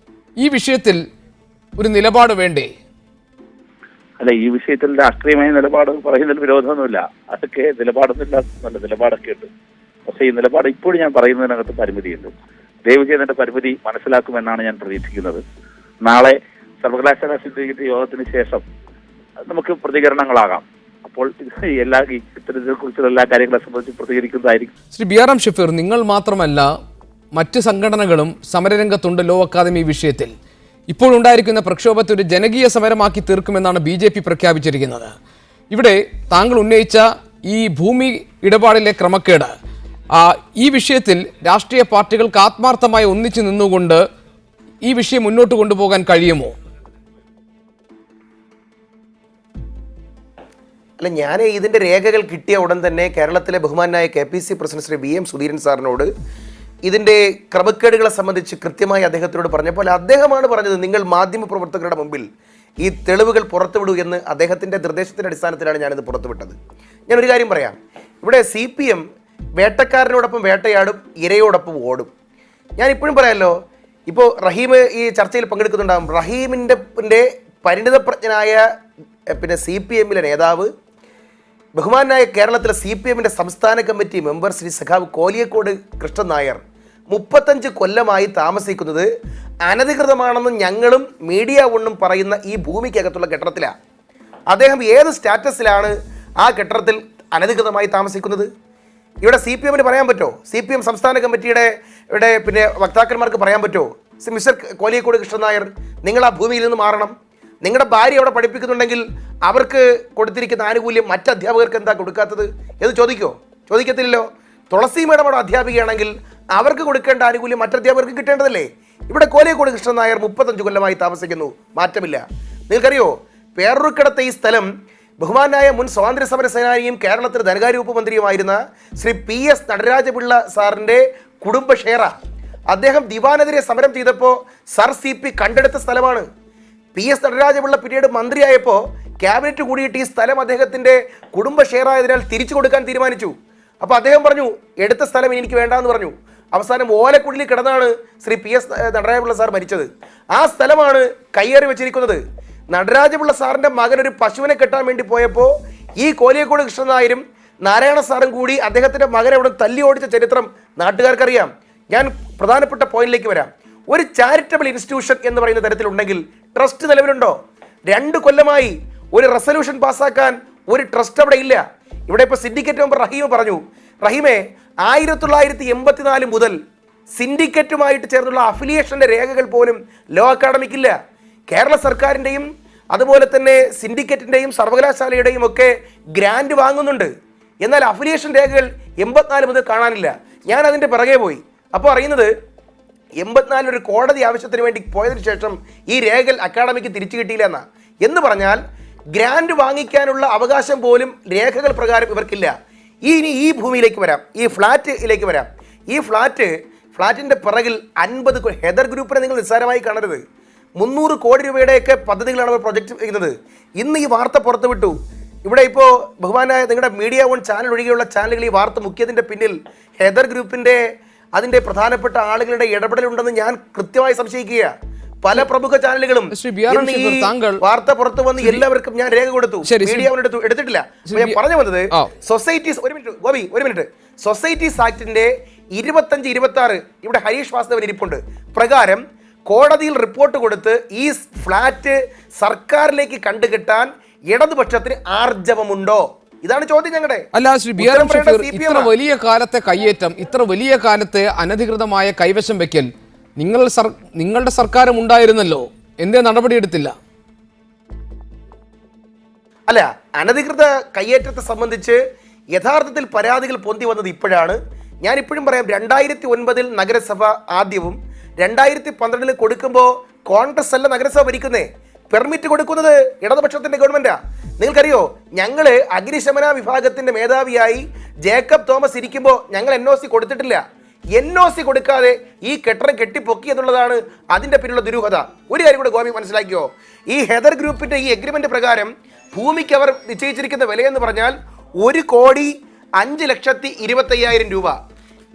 ഈ വിഷയത്തിൽ ഒരു നിലപാട് വേണ്ടേ? അല്ല, ഈ വിഷയത്തിൽ രാഷ്ട്രീയമായ നിലപാട് പറയുന്നതിൽ വിരോധമൊന്നുമില്ല. അതൊക്കെ നിലപാടൊന്നുമില്ല, നല്ല നിലപാടൊക്കെ ഉണ്ട്. പക്ഷേ ഈ നിലപാട് ഇപ്പോഴും ഞാൻ പറയുന്നതിനകത്ത് പരിമിതിയുണ്ട്. ദയവുചെയ്ത് പരിമിതി മനസ്സിലാക്കുമെന്നാണ് ഞാൻ പ്രതീക്ഷിക്കുന്നത്. നാളെ സർവകലാശാല സിൻഡിക്കേറ്റ് യോഗത്തിന് ശേഷം നമുക്ക് പ്രതികരണങ്ങളാകാം. അപ്പോൾ ഇത്തരത്തെക്കുറിച്ചുള്ള എല്ലാ കാര്യങ്ങളെ സംബന്ധിച്ച് പ്രതികരിക്കുന്നതായിരിക്കും. ശ്രീ BRM ഷഫീർ, നിങ്ങൾ മാത്രമല്ല മറ്റ് സംഘടനകളും സമരരംഗത്തുണ്ട് ലോ അക്കാദമി വിഷയത്തിൽ. ഇപ്പോൾ ഉണ്ടായിരിക്കുന്ന പ്രക്ഷോഭത്തെ ഒരു ജനകീയ സമരമാക്കി തീർക്കുമെന്നാണ് BJP പ്രഖ്യാപിച്ചിരിക്കുന്നത്. ഇവിടെ താങ്കൾ ഉന്നയിച്ച ഈ ഭൂമി ഇടപാടിലെ ക്രമക്കേട്, ഈ വിഷയത്തിൽ രാഷ്ട്രീയ പാർട്ടികൾക്ക് ആത്മാർത്ഥമായി ഒന്നിച്ചു നിന്നുകൊണ്ട് ഈ വിഷയം മുന്നോട്ട് കൊണ്ടുപോകാൻ കഴിയുമോ? അല്ല, ഞാൻ ഇതിൻ്റെ രേഖകൾ കിട്ടിയ ഉടൻ തന്നെ കേരളത്തിലെ ബഹുമാനായ KPC president Shri VM Sudheeran സാറിനോട് ഇതിൻ്റെ ക്രമക്കേടുകളെ സംബന്ധിച്ച് കൃത്യമായി അദ്ദേഹത്തിനോട് പറഞ്ഞപ്പോൾ അദ്ദേഹമാണ് പറഞ്ഞത്, നിങ്ങൾ മാധ്യമപ്രവർത്തകരുടെ മുമ്പിൽ ഈ തെളിവുകൾ പുറത്തുവിടൂ എന്ന്. അദ്ദേഹത്തിൻ്റെ നിർദ്ദേശത്തിൻ്റെ അടിസ്ഥാനത്തിലാണ് ഞാനിത് പുറത്തുവിട്ടത്. ഞാനൊരു കാര്യം പറയാം. ഇവിടെ CPM വേട്ടക്കാരനോടൊപ്പം വേട്ടയാടും, ഇരയോടൊപ്പം ഓടും. ഞാൻ ഇപ്പോഴും പറയാമല്ലോ, ഇപ്പോൾ റഹീം ഈ ചർച്ചയിൽ പങ്കെടുക്കുന്നുണ്ടാകും. റഹീമിൻ്റെ പരിണിതപ്രജ്ഞനായ CPM-ലെ നേതാവ് ബഹുമാനായ കേരളത്തിലെ CPMന്റെ സംസ്ഥാന കമ്മിറ്റി മെമ്പർ ശ്രീ സഖാവ് കോലിയക്കോട് കൃഷ്ണൻ നായർ 35 കൊല്ലമായി താമസിക്കുന്നത് അനധികൃതമാണെന്ന് ഞങ്ങളും മീഡിയ ഒന്നും പറയുന്ന ഈ ഭൂമിക്കകത്തുള്ള കെട്ടിടത്തിലാണ്. അദ്ദേഹം ഏത് സ്റ്റാറ്റസിലാണ് ആ കെട്ടിടത്തിൽ അനധികൃതമായി താമസിക്കുന്നത്? ഇവിടെ CPMന് പറയാൻ പറ്റുമോ? CPM സംസ്ഥാന കമ്മിറ്റിയുടെ പിന്നെ വക്താക്കന്മാർക്ക് പറയാൻ പറ്റുമോ? മിസ്റ്റർ കോലിയക്കോട് കൃഷ്ണൻ നായർ, നിങ്ങൾ ആ ഭൂമിയിൽ നിന്ന് മാറണം. നിങ്ങളുടെ ഭാര്യ അവിടെ പഠിപ്പിക്കുന്നുണ്ടെങ്കിൽ അവർക്ക് കൊടുത്തിരിക്കുന്ന ആനുകൂല്യം മറ്റ് അധ്യാപകർക്ക് എന്താ കൊടുക്കാത്തത് എന്ന് ചോദിക്കത്തില്ലല്ലോ. തുളസി മേഡം അവിടെ അധ്യാപികയാണെങ്കിൽ അവർക്ക് കൊടുക്കേണ്ട ആനുകൂല്യം മറ്റ് അധ്യാപകർക്ക് കിട്ടേണ്ടതല്ലേ? ഇവിടെ കോലിയക്കോട് കൃഷ്ണൻ നായർ 35 കൊല്ലമായി താമസിക്കുന്നു, മാറ്റമില്ല. നിങ്ങൾക്കറിയോ, പേരൂർക്കടത്തെ ഈ സ്ഥലം ബഹുമാനായ മുൻ സ്വാതന്ത്ര്യ സമര സേനാനിയും കേരളത്തിലെ ധനകാര്യ വകുപ്പ് മന്ത്രിയുമായിരുന്ന ശ്രീ PS നടരാജപിള്ള സാറിൻ്റെ കുടുംബ ഷെയറ. അദ്ദേഹം ദിവാനെതിരെ സമരം ചെയ്തപ്പോൾ സർ CP കണ്ടെടുത്ത സ്ഥലമാണ്. PS നടരാജപിള്ള പിന്നീട് മന്ത്രിയായപ്പോൾ ക്യാബിനറ്റ് കൂടിയിട്ട് ഈ സ്ഥലം അദ്ദേഹത്തിൻ്റെ കുടുംബ ഷെയർ ആയതിനാൽ തിരിച്ചു കൊടുക്കാൻ തീരുമാനിച്ചു. അപ്പോൾ അദ്ദേഹം പറഞ്ഞു, എടുത്ത സ്ഥലം എനിക്ക് വേണ്ടാന്ന് പറഞ്ഞു. അവസാനം ഓലക്കുടിൽ കിടന്നാണ് ശ്രീ PS നടരാജപിള്ള സാർ മരിച്ചത്. ആ സ്ഥലമാണ് കയ്യേറി വെച്ചിരിക്കുന്നത്. നടരാജപിള്ള സാറിൻ്റെ മകൻ ഒരു പശുവിനെ കെട്ടാൻ വേണ്ടി പോയപ്പോൾ ഈ കോലിയക്കോട് കൃഷ്ണൻ നായരും നാരായണ സാറും കൂടി അദ്ദേഹത്തിൻ്റെ മകനെ അവിടെ തല്ലി ഓടിച്ച ചരിത്രം നാട്ടുകാർക്കറിയാം. ഞാൻ പ്രധാനപ്പെട്ട പോയിന്റിലേക്ക് വരാം. ഒരു ചാരിറ്റബിൾ ഇൻസ്റ്റിറ്റ്യൂഷൻ എന്ന് പറയുന്ന തരത്തിലുണ്ടെങ്കിൽ ട്രസ്റ്റ് നിലവിലുണ്ടോ? 2 കൊല്ലമായി ഒരു റെസൊല്യൂഷൻ പാസ്സാക്കാൻ ഒരു ട്രസ്റ്റ് അവിടെ ഇല്ല. ഇവിടെ ഇപ്പോൾ സിൻഡിക്കേറ്റ് മെമ്പർ റഹീം പറഞ്ഞു, റഹീമെ 1984 മുതൽ സിൻഡിക്കേറ്റുമായിട്ട് ചേർന്നുള്ള അഫിലിയേഷൻ്റെ രേഖകൾ പോലും ലോ അക്കാഡമിക്കില്ല. കേരള സർക്കാരിൻ്റെയും അതുപോലെ തന്നെ സിൻഡിക്കേറ്റിൻ്റെയും സർവകലാശാലയുടെയും ഒക്കെ ഗ്രാൻഡ് വാങ്ങുന്നുണ്ട്. എന്നാൽ അഫിലിയേഷൻ രേഖകൾ 84 മുതൽ കാണാനില്ല. ഞാൻ അതിൻ്റെ പിറകെ പോയി. അപ്പോൾ അറിയുന്നത് 84 ഒരു കോടതി ആവശ്യത്തിന് വേണ്ടി പോയതിനു ശേഷം ഈ രേഖകൾ അക്കാഡമിക്ക് തിരിച്ചു കിട്ടിയില്ല എന്ന് പറഞ്ഞാൽ ഗ്രാൻഡ് വാങ്ങിക്കാനുള്ള അവകാശം പോലും രേഖകൾ പ്രകാരം ഇവർക്കില്ല. ഇനി ഈ ഭൂമിയിലേക്ക് വരാം, ഈ ഫ്ലാറ്റിലേക്ക് വരാം. ഈ ഫ്ലാറ്റിൻ്റെ പിറകിൽ 50 ഹെദർ ഗ്രൂപ്പിനെ നിങ്ങൾ നിസ്സാരമായി കാണരുത്. 300 കോടി രൂപയുടെയൊക്കെ പദ്ധതികളാണ് അവർ പ്രൊജക്റ്റ് ചെയ്യുന്നത്. ഇന്ന് ഈ വാർത്ത പുറത്തുവിട്ടു. ഇവിടെ ഇപ്പോൾ ബഹുമാനായ നിങ്ങളുടെ മീഡിയ വൺ ചാനൽ ഒഴികെയുള്ള ചാനലുകൾ ഈ വാർത്ത മുഖ്യതിൻ്റെ പിന്നിൽ ഹെദർ ഗ്രൂപ്പിൻ്റെ അതിൻ്റെ പ്രധാനപ്പെട്ട ആളുകളുടെ ഇടപെടലുണ്ടെന്ന് ഞാൻ കൃത്യമായി സംശയിക്കുക. പല പ്രമുഖ ചാനലുകളും വാർത്ത പുറത്തു വന്ന് എല്ലാവർക്കും ഞാൻ രേഖ കൊടുത്തു, മീഡിയ എടുത്തിട്ടില്ല. ഞാൻ പറഞ്ഞു വന്നത് സൊസൈറ്റീസ്, ഒരു മിനിറ്റ് സൊസൈറ്റീസ് ആക്ടിന്റെ 25-26 ഇവിടെ ഹരീഷ് വാസുദേവൻ ഇരിപ്പുണ്ട് പ്രകാരം കോടതിയിൽ റിപ്പോർട്ട് കൊടുത്ത് ഈ ഫ്ലാറ്റ് സർക്കാരിലേക്ക് കണ്ടുകിട്ടാൻ ഇടതുപക്ഷത്തിന് ആർജവമുണ്ടോ? ഇതാണ് ചോദ്യം ഞങ്ങളുടെ. അല്ല Shri B R M Shafeer, ഇത്ര വലിയ കാലത്തെ കയ്യേറ്റം, ഇത്ര വലിയ കാലത്തെ അനധികൃതമായ കൈവശം വെക്കൽ നിങ്ങളുടെ സർക്കാരും ഉണ്ടായിരുന്നല്ലോ, എന്തേ നടപടിയെടുത്തില്ല? അല്ല, അനധികൃത കയ്യേറ്റത്തെ സംബന്ധിച്ച് യഥാർത്ഥത്തിൽ പരാതികൾ പൊന്തി വന്നത് ഇപ്പോഴാണ്. ഞാനിപ്പോഴും പറയാം, 2009 നഗരസഭ ആദ്യവും 2012 കൊടുക്കുമ്പോൾ കോൺഗ്രസ് അല്ല നഗരസഭ ഭരിക്കുന്നേ. പെർമിറ്റ് കൊടുക്കുന്നത് ഇടതുപക്ഷത്തിന്റെ ഗവൺമെന്റാ. നിങ്ങൾക്കറിയോ, ഞങ്ങൾ അഗ്നിശമന വിഭാഗത്തിന്റെ മേധാവിയായി ജേക്കബ് തോമസ് ഇരിക്കുമ്പോൾ ഞങ്ങൾ NOC കൊടുത്തിട്ടില്ല. NOC കൊടുക്കാതെ ഈ കെട്ടിടം കെട്ടിപ്പൊക്കി എന്നുള്ളതാണ് അതിന്റെ പിന്നിലുള്ള ദുരൂഹത. ഒരു കാര്യം കൂടെ ഗോപി മനസ്സിലാക്കിയോ, ഈ ഹെദർ ഗ്രൂപ്പിന്റെ ഈ എഗ്രിമെന്റ് പ്രകാരം ഭൂമിക്ക് അവർ നിശ്ചയിച്ചിരിക്കുന്ന വിലയെന്ന് പറഞ്ഞാൽ 1,05,25,000 രൂപ.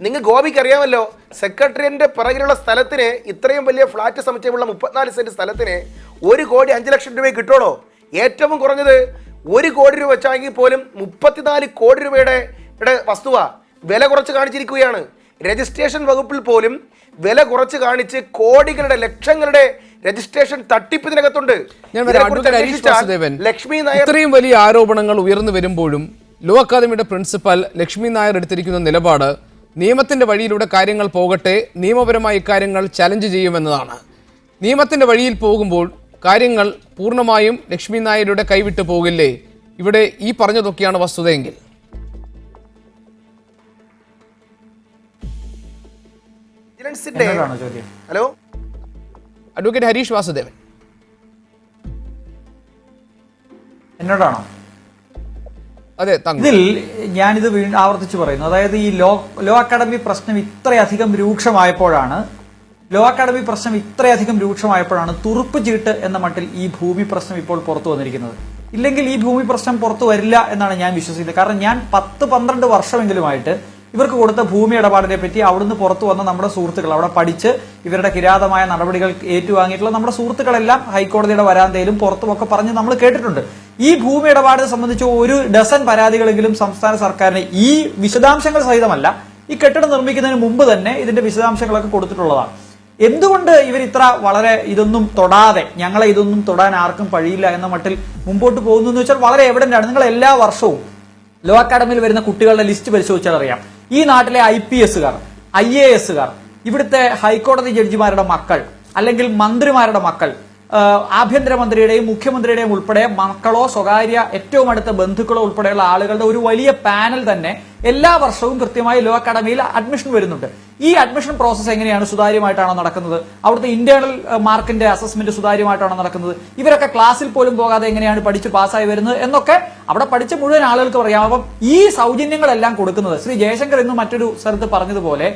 നിങ്ങൾ ഗോപിക്ക് അറിയാമല്ലോ, സെക്രട്ടറിയേറ്റിന്റെ പിറകിലുള്ള സ്ഥലത്തിന്, ഇത്രയും വലിയ ഫ്ലാറ്റ് സമുച്ചയമുള്ള 34 സെന്റ് സ്ഥലത്തിന് 1,05,00,000 രൂപ കിട്ടുള്ളൂ. ഏറ്റവും കുറഞ്ഞത് 1 കോടി രൂപ വെച്ചാണെങ്കിൽ പോലും 34 കോടി രൂപയുടെ വസ്തുവാ. വില കുറച്ച് കാണിച്ചിരിക്കുകയാണ്. രജിസ്ട്രേഷൻ വകുപ്പിൽ പോലും വില കുറച്ച് കാണിച്ച് കോടികളുടെ ലക്ഷങ്ങളുടെ രജിസ്ട്രേഷൻ തട്ടിപ്പിനകത്തുണ്ട്. ലക്ഷ്മി നായർ, ഇത്രയും വലിയ ആരോപണങ്ങൾ ഉയർന്നു വരുമ്പോഴും ലോ അക്കാദമിയുടെ പ്രിൻസിപ്പൽ ലക്ഷ്മി നായർ എടുത്തിരിക്കുന്ന നിലപാട് നിയമത്തിന്റെ വഴിയിലൂടെ കാര്യങ്ങൾ പോകട്ടെ, നിയമപരമായ ഇക്കാര്യങ്ങൾ ചലഞ്ച് ചെയ്യുമെന്നതാണ്. നിയമത്തിന്റെ വഴിയിൽ പോകുമ്പോൾ കാര്യങ്ങൾ പൂർണ്ണമായും ലക്ഷ്മി നായരുടെ കൈവിട്ടു പോകില്ലേ? ഇവിടെ ഈ പറഞ്ഞതൊക്കെയാണ് വസ്തുതയെങ്കിൽ ഹലോ, അഡ്വക്കേറ്റ് ഹരീഷ് വാസുദേവൻ എന്നോടാണോ? അതെ, ഇതിൽ ഞാനിത് വീണ്ടും ആവർത്തിച്ച് പറയുന്നു. അതായത് ഈ ലോ അക്കാഡമി പ്രശ്നം ഇത്രയധികം രൂക്ഷമായപ്പോഴാണ് തുറുപ്പ് ചീട്ട് എന്ന മട്ടിൽ ഈ ഭൂമി പ്രശ്നം ഇപ്പോൾ പുറത്തു വന്നിരിക്കുന്നത്. ഇല്ലെങ്കിൽ ഈ ഭൂമി പ്രശ്നം പുറത്തു വരില്ല എന്നാണ് ഞാൻ വിശ്വസിക്കുന്നത്. കാരണം ഞാൻ 10-12 വർഷമെങ്കിലുമായിട്ട് ഇവർക്ക് കൊടുത്ത ഭൂമി ഇടപാടിനെ പറ്റി അവിടുന്ന് പുറത്തു വന്ന നമ്മുടെ സുഹൃത്തുക്കൾ, അവിടെ പഠിച്ച് ഇവരുടെ കിരാതമായ നടപടികൾ ഏറ്റുവാങ്ങിയിട്ടുള്ള നമ്മുടെ സുഹൃത്തുക്കളെല്ലാം ഹൈക്കോടതിയുടെ വരാന്തയിലും പുറത്തുമൊക്കെ പറഞ്ഞ് നമ്മൾ കേട്ടിട്ടുണ്ട്. ഈ ഭൂമി ഇടപാടിനെ സംബന്ധിച്ച് ഒരു ഡസൻ പരാതികളെങ്കിലും സംസ്ഥാന സർക്കാരിന് ഈ വിശദാംശങ്ങൾ സഹിതമല്ല, ഈ കെട്ടിടം നിർമ്മിക്കുന്നതിന് മുമ്പ് തന്നെ ഇതിന്റെ വിശദാംശങ്ങളൊക്കെ കൊടുത്തിട്ടുള്ളതാണ്. എന്തുകൊണ്ട് ഇവർ ഇത്ര വളരെ ഇതൊന്നും തൊടാതെ, ഞങ്ങളെ ഇതൊന്നും തൊടാൻ ആർക്കും കഴിയില്ല എന്ന മട്ടിൽ മുമ്പോട്ട് പോകുന്നു എന്ന് വെച്ചാൽ വളരെ എവിഡന്റ് ആണ്. നിങ്ങൾ എല്ലാ വർഷവും ലോ അക്കാഡമിയിൽ വരുന്ന കുട്ടികളുടെ ലിസ്റ്റ് പരിശോധിച്ചാൽ അറിയാം. ഈ നാട്ടിലെ IPSകാർ, IASകാർ, ഇവിടുത്തെ ഹൈക്കോടതി ജഡ്ജിമാരുടെ മക്കൾ, അല്ലെങ്കിൽ മന്ത്രിമാരുടെ മക്കൾ, ആഭ്യന്തരമന്ത്രിയുടെയും മുഖ്യമന്ത്രിയുടെയും ഉൾപ്പെടെ മക്കളോ സ്വകാര്യ ഏറ്റവും അടുത്ത ബന്ധുക്കളോ ഉൾപ്പെടെയുള്ള ആളുകളുടെ ഒരു വലിയ പാനൽ തന്നെ എല്ലാ വർഷവും കൃത്യമായി ലോ അക്കാഡമിയിൽ അഡ്മിഷൻ വരുന്നുണ്ട്. ഈ അഡ്മിഷൻ പ്രോസസ്സ് എങ്ങനെയാണ്? സുതാര്യമായിട്ടാണോ നടക്കുന്നത്? അവിടുത്തെ ഇന്റേണൽ മാർക്കിന്റെ അസസ്മെന്റ് സുതാര്യമായിട്ടാണോ നടക്കുന്നത്? ഇവരൊക്കെ ക്ലാസ്സിൽ പോലും പോകാതെ എങ്ങനെയാണ് പഠിച്ച് പാസ്സായി വരുന്നത് എന്നൊക്കെ അവിടെ പഠിച്ച മുഴുവൻ ആളുകൾക്ക് പറയാം. അപ്പം ഈ സൗജന്യങ്ങളെല്ലാം കൊടുക്കുന്നത്, ശ്രീ ജയശങ്കർ ഇന്ന് മറ്റൊരു സ്ഥലത്ത് പറഞ്ഞതുപോലെ,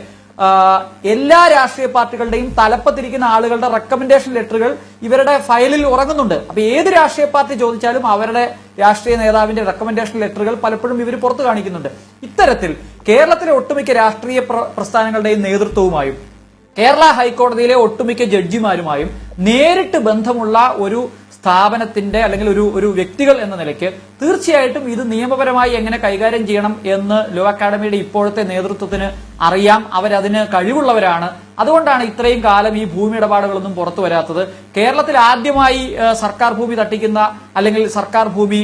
എല്ലാ രാഷ്ട്രീയ പാർട്ടികളുടെയും തലപ്പത്തിരിക്കുന്ന ആളുകളുടെ റെക്കമെൻഡേഷൻ ലെറ്ററുകൾ ഇവരുടെ ഫയലിൽ ഉറങ്ങുന്നുണ്ട്. അപ്പൊ ഏത് രാഷ്ട്രീയ പാർട്ടി ചോദിച്ചാലും അവരുടെ രാഷ്ട്രീയ നേതാവിന്റെ റെക്കമെൻഡേഷൻ ലെറ്ററുകൾ പലപ്പോഴും ഇവർ പുറത്തു കാണിക്കുന്നുണ്ട്. ഇത്തരത്തിൽ കേരളത്തിലെ ഒട്ടുമിക്ക രാഷ്ട്രീയ പ്രസ്ഥാനങ്ങളുടെയും നേതൃത്വവുമായും കേരള ഹൈക്കോടതിയിലെ ഒട്ടുമിക്ക ജഡ്ജിമാരുമായും നേരിട്ട് ബന്ധമുള്ള ഒരു സ്ഥാപനത്തിന്റെ അല്ലെങ്കിൽ ഒരു വ്യക്തികൾ എന്ന നിലയ്ക്ക് തീർച്ചയായിട്ടും ഇത് നിയമപരമായി എങ്ങനെ കൈകാര്യം ചെയ്യണം എന്ന് ലോ അക്കാഡമിയുടെ ഇപ്പോഴത്തെ നേതൃത്വത്തിന് അറിയാം. അവരതിന് കഴിവുള്ളവരാണ്. അതുകൊണ്ടാണ് ഇത്രയും കാലം ഈ ഭൂമി ഇടപാടുകളൊന്നും പുറത്തു വരാത്തത്. കേരളത്തിൽ ആദ്യമായി സർക്കാർ ഭൂമി തട്ടിക്കുന്ന അല്ലെങ്കിൽ സർക്കാർ ഭൂമി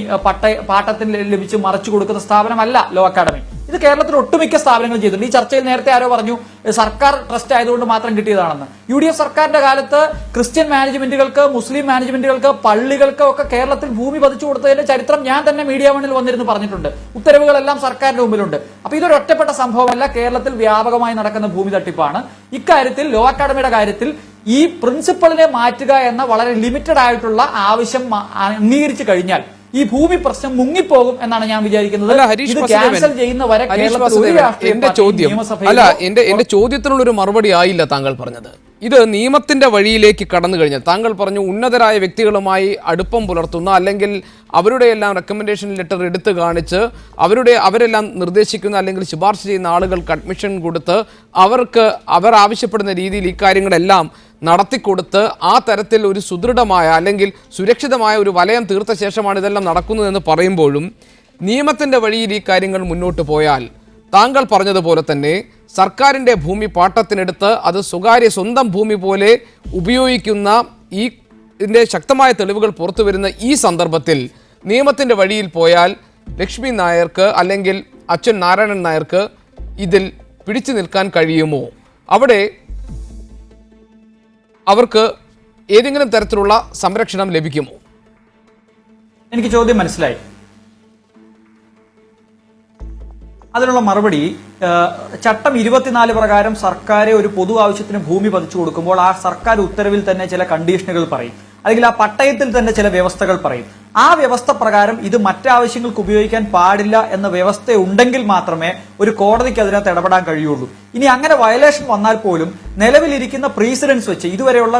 പാട്ടത്തിന് ലഭിച്ച് മറച്ചു കൊടുക്കുന്ന സ്ഥാപനമല്ല ലോ അക്കാഡമി. ഇത് കേരളത്തിൽ ഒട്ടുമിക്ക സ്ഥാപനങ്ങൾ ചെയ്തിട്ടുണ്ട്. ഈ ചർച്ചയിൽ നേരത്തെ ആരോ പറഞ്ഞു സർക്കാർ ട്രസ്റ്റ് ആയതുകൊണ്ട് മാത്രം കിട്ടിയതാണെന്ന്. UDF സർക്കാരിന്റെ കാലത്ത് ക്രിസ്ത്യൻ മാനേജ്മെന്റുകൾക്ക്, മുസ്ലിം മാനേജ്മെന്റുകൾക്ക്, പള്ളികൾക്ക് ഒക്കെ കേരളത്തിൽ ഭൂമി പതിച്ചു കൊടുത്തതിന്റെ ചരിത്രം ഞാൻ തന്നെ മീഡിയ വണ്ണിൽ വന്നിരുന്ന് പറഞ്ഞിട്ടുണ്ട്. ഉത്തരവുകളെല്ലാം സർക്കാരിന്റെ മുമ്പിലുണ്ട്. അപ്പൊ ഇതൊരു ഒറ്റപ്പെട്ട സംഭവമല്ല, കേരളത്തിൽ വ്യാപകമായി നടക്കുന്ന ഭൂമി തട്ടിപ്പാണ്. ഇക്കാര്യത്തിൽ ലോ അക്കാഡമിയുടെ കാര്യത്തിൽ ഈ പ്രിൻസിപ്പളിനെ മാറ്റുക എന്ന വളരെ ലിമിറ്റഡ് ആയിട്ടുള്ള ആവശ്യം അംഗീകരിച്ചു കഴിഞ്ഞാൽ ഈ ഭൂമി പ്രശ്നം മുങ്ങിപ്പോകും എന്നാണ് ഞാൻ വിചാരിക്കുന്നത്. എന്റെ ചോദ്യത്തിനുള്ള ഒരു മറുപടി ആയില്ല താങ്കൾ പറഞ്ഞത്. ഇത് നിയമത്തിന്റെ വഴിയിലേക്ക് കടന്നു കഴിഞ്ഞാൽ, താങ്കൾ പറഞ്ഞു ഉന്നതരായ വ്യക്തികളുമായി അടുപ്പം പുലർത്തുന്ന അല്ലെങ്കിൽ അവരുടെ എല്ലാം റെക്കമെൻഡേഷൻ ലെറ്റർ എടുത്തു കാണിച്ച് അവരെല്ലാം നിർദ്ദേശിക്കുന്ന അല്ലെങ്കിൽ ശുപാർശ ചെയ്യുന്ന ആളുകൾക്ക് അഡ്മിഷൻ കൊടുത്ത് അവർ ആവശ്യപ്പെടുന്ന രീതിയിൽ ഇക്കാര്യങ്ങളെല്ലാം നടത്തിക്കൊടുത്ത് ആ തരത്തിൽ ഒരു സുദൃഢമായ അല്ലെങ്കിൽ സുരക്ഷിതമായ ഒരു വലയം തീർത്ത ശേഷമാണ് ഇതെല്ലാം നടക്കുന്നതെന്ന് പറയുമ്പോഴും നിയമത്തിൻ്റെ വഴിയിൽ ഈ കാര്യങ്ങൾ മുന്നോട്ട് പോയാൽ താങ്കൾ പറഞ്ഞതുപോലെ തന്നെ സർക്കാരിൻ്റെ ഭൂമി പാട്ടത്തിനെടുത്ത് അത് സ്വന്തം ഭൂമി പോലെ ഉപയോഗിക്കുന്ന ഇതിൻ്റെ ശക്തമായ തെളിവുകൾ പുറത്തു വരുന്ന ഈ സന്ദർഭത്തിൽ നിയമത്തിൻ്റെ വഴിയിൽ പോയാൽ ലക്ഷ്മി നായർക്ക് അല്ലെങ്കിൽ അച്ഛൻ നാരായണൻ നായർക്ക് ഇതിൽ പിടിച്ചു നിൽക്കാൻ കഴിയുമോ? അവിടെ അവർക്ക് ഏതെങ്കിലും തരത്തിലുള്ള സംരക്ഷണം ലഭിക്കുമോ? എനിക്ക് ചോദ്യം മനസ്സിലായി. അതിനുള്ള മറുപടി, ചട്ടം 24 പ്രകാരം സർക്കാർ ഒരു പൊതു ആവശ്യത്തിന് ഭൂമി പതിച്ചു കൊടുക്കുമ്പോൾ ആ സർക്കാർ ഉത്തരവിൽ തന്നെ ചില കണ്ടീഷനുകൾ പറയും, അല്ലെങ്കിൽ ആ പട്ടയത്തിൽ തന്നെ ചില വ്യവസ്ഥകൾ പറയും. ആ വ്യവസ്ഥ പ്രകാരം ഇത് മറ്റാവശ്യങ്ങൾക്ക് ഉപയോഗിക്കാൻ പാടില്ല എന്ന വ്യവസ്ഥ ഉണ്ടെങ്കിൽ മാത്രമേ ഒരു കോടതിക്ക് അതിനകത്ത് ഇടപെടാൻ കഴിയുള്ളൂ. ഇനി അങ്ങനെ വയലേഷൻ വന്നാൽ പോലും നിലവിലിരിക്കുന്ന പ്രീസിഡൻസ് വെച്ച്, ഇതുവരെയുള്ള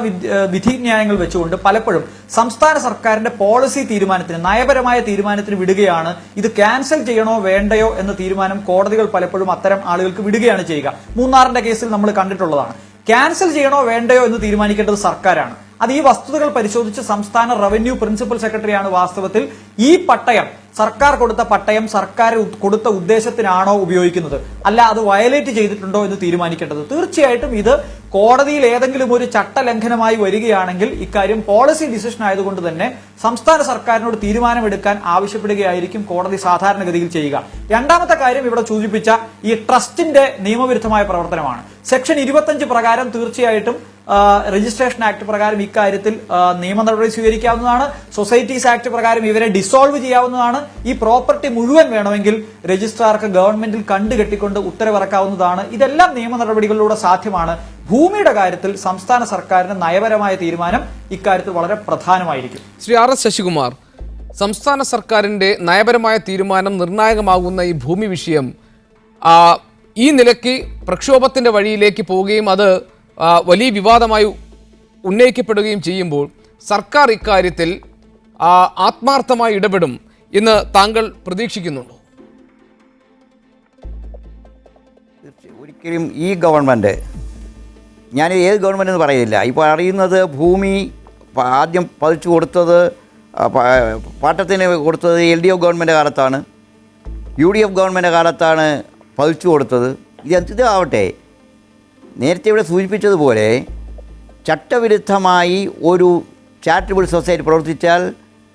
വിധിന്യായങ്ങൾ വെച്ചുകൊണ്ട് പലപ്പോഴും സംസ്ഥാന സർക്കാരിന്റെ പോളിസി തീരുമാനത്തിന്, നയപരമായ തീരുമാനത്തിന് വിടുകയാണ്. ഇത് ക്യാൻസൽ ചെയ്യണോ വേണ്ടയോ എന്ന തീരുമാനം കോടതികൾ പലപ്പോഴും അത്തരം ആളുകൾക്ക് വിടുകയാണ് ചെയ്യുക. മൂന്നാറിന്റെ കേസിൽ നമ്മൾ കണ്ടിട്ടുള്ളതാണ്. ക്യാൻസൽ ചെയ്യണോ വേണ്ടയോ എന്ന് തീരുമാനിക്കേണ്ടത് സർക്കാരാണ്. അത് ഈ വസ്തുതകൾ പരിശോധിച്ച് സംസ്ഥാന റവന്യൂ പ്രിൻസിപ്പൽ സെക്രട്ടറിയാണ് വാസ്തവത്തിൽ ഈ പട്ടയം, സർക്കാർ കൊടുത്ത പട്ടയം സർക്കാർ കൊടുത്ത ഉദ്ദേശത്തിനാണോ ഉപയോഗിക്കുന്നത്, അല്ല അത് വയലേറ്റ് ചെയ്തിട്ടുണ്ടോ എന്ന് തീരുമാനിക്കേണ്ടത്. തീർച്ചയായിട്ടും ഇത് കോടതിയിൽ ഏതെങ്കിലും ഒരു ചട്ടലംഘനമായി വരികയാണെങ്കിൽ ഇക്കാര്യം പോളിസി ഡിസിഷൻ ആയതുകൊണ്ട് തന്നെ സംസ്ഥാന സർക്കാരിനോട് തീരുമാനമെടുക്കാൻ ആവശ്യപ്പെടുകയായിരിക്കും കോടതി സാധാരണഗതിയിൽ ചെയ്യുക. രണ്ടാമത്തെ കാര്യം ഇവിടെ സൂചിപ്പിച്ച ഈ ട്രസ്റ്റിന്റെ നിയമവിരുദ്ധമായ പ്രവർത്തനമാണ്. സെക്ഷൻ 25 പ്രകാരം തീർച്ചയായിട്ടും രജിസ്ട്രേഷൻ ആക്ട് പ്രകാരം ഇക്കാര്യത്തിൽ നിയമ നടപടി സ്വീകരിക്കാവുന്നതാണ്. സൊസൈറ്റീസ് ആക്ട് പ്രകാരം ഇവരെ ഡിസോൾവ് ചെയ്യാവുന്നതാണ്. ഈ പ്രോപ്പർട്ടി മുഴുവൻ വേണമെങ്കിൽ രജിസ്ട്രാർക്ക് ഗവൺമെന്റിൽ കണ്ടുകെട്ടിക്കൊണ്ട് ഉത്തരവിറക്കാവുന്നതാണ്. ഇതെല്ലാം നിയമ നടപടികളിലൂടെ സാധ്യമാണ്. ഭൂമിയുടെ കാര്യത്തിൽ സംസ്ഥാന സർക്കാരിന് നയപരമായ തീരുമാനം ഇക്കാര്യത്തിൽ വളരെ പ്രധാനമായിരിക്കും. ശ്രീ RS ശശികുമാർ, സംസ്ഥാന സർക്കാരിൻ്റെ നയപരമായ തീരുമാനം നിർണായകമാകുന്ന ഈ ഭൂമി വിഷയം ഈ നിലയ്ക്ക് പ്രക്ഷോഭത്തിൻ്റെ വഴിയിലേക്ക് പോവുകയും അത് വലിയ വിവാദമായി ഉന്നയിക്കപ്പെടുകയും ചെയ്യുമ്പോൾ സർക്കാർ ഇക്കാര്യത്തിൽ ആത്മാർത്ഥമായി ഇടപെടും എന്ന് താങ്കൾ പ്രതീക്ഷിക്കുന്നുണ്ടോ? ഒരിക്കലും ഈ ഗവൺമെൻറ്, ഞാൻ ഏത് ഗവൺമെൻറ് എന്ന് പറയില്ല, ഇപ്പോൾ അറിയുന്നത് ഭൂമി ആദ്യം പതിച്ചു കൊടുത്തത് പാട്ടത്തിന് കൊടുത്തത് LDF ഗവൺമെൻറ് കാലത്താണ്, UDF ഗവൺമെൻറ് കാലത്താണ് പതിച്ചു കൊടുത്തത്. ഇതാവട്ടെ, നേരത്തെ ഇവിടെ സൂചിപ്പിച്ചതുപോലെ ചട്ടവിരുദ്ധമായി ഒരു ചാരിറ്റബിൾ സൊസൈറ്റി പ്രവർത്തിച്ചാൽ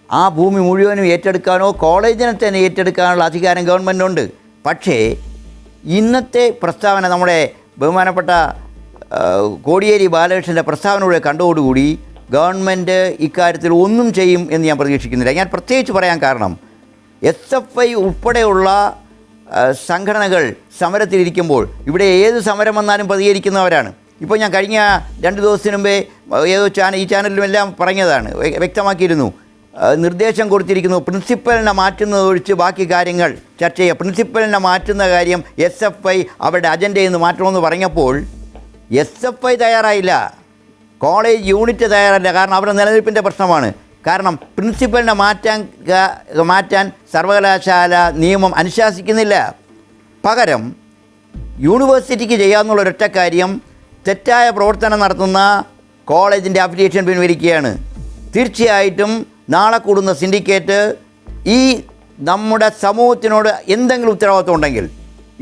ആ ഭൂമി മുഴുവനും ഏറ്റെടുക്കാനോ കോളേജിനെ തന്നെ ഏറ്റെടുക്കാനുള്ള അധികാരം ഗവൺമെൻറ്റുണ്ട്. പക്ഷേ ഇന്നത്തെ പ്രസ്താവന നമ്മുടെ ബഹുമാനപ്പെട്ട കോടിയേരി ബാലകൃഷ്ണൻ്റെ പ്രസ്താവനയുടെ കണ്ടോടുകൂടി ഗവൺമെൻറ് ഇക്കാര്യത്തിൽ ഒന്നും ചെയ്യും എന്ന് ഞാൻ പ്രതീക്ഷിക്കുന്നില്ല. ഞാൻ പ്രത്യേകിച്ച് പറയാൻ കാരണം SFI ഉൾപ്പെടെയുള്ള സംഘടനകൾ സമരത്തിലിരിക്കുമ്പോൾ ഇവിടെ ഏത് സമരം വന്നാലും പ്രതികരിക്കുന്നവരാണ്. ഇപ്പോൾ ഞാൻ കഴിഞ്ഞ 2 ദിവസത്തിന് മുമ്പേ ഏതോ ഈ ചാനലിലുമെല്ലാം പറഞ്ഞതാണ്, വ്യക്തമാക്കിയിരുന്നു. നിർദ്ദേശം കൊടുത്തിരിക്കുന്നു, പ്രിൻസിപ്പലിനെ മാറ്റുന്നത് ഒഴിച്ച് ബാക്കി കാര്യങ്ങൾ ചർച്ച ചെയ്യുക. പ്രിൻസിപ്പലിനെ മാറ്റുന്ന കാര്യം SFI അവരുടെ അജണ്ടയിൽ നിന്ന് മാറ്റണമെന്ന് പറഞ്ഞപ്പോൾ SFI തയ്യാറായില്ല, കോളേജ് യൂണിറ്റ് തയ്യാറല്ല. കാരണം അവരുടെ നിലനിൽപ്പിൻ്റെ പ്രശ്നമാണ്. കാരണം പ്രിൻസിപ്പലിനെ മാറ്റാൻ സർവകലാശാല നിയമം അനുശാസിക്കുന്നില്ല. പകരം യൂണിവേഴ്സിറ്റിക്ക് ചെയ്യാവുന്ന ഒരൊറ്റ കാര്യം തെറ്റായ പ്രവർത്തനം നടത്തുന്ന കോളേജിൻ്റെ അഫിലിയേഷൻ പിൻവലിക്കുകയാണ്. തീർച്ചയായിട്ടും നാളെ കൂടുന്ന സിൻഡിക്കേറ്റ് ഈ നമ്മുടെ സമൂഹത്തിനോട് എന്തെങ്കിലും ഉത്തരവാദിത്വം ഉണ്ടെങ്കിൽ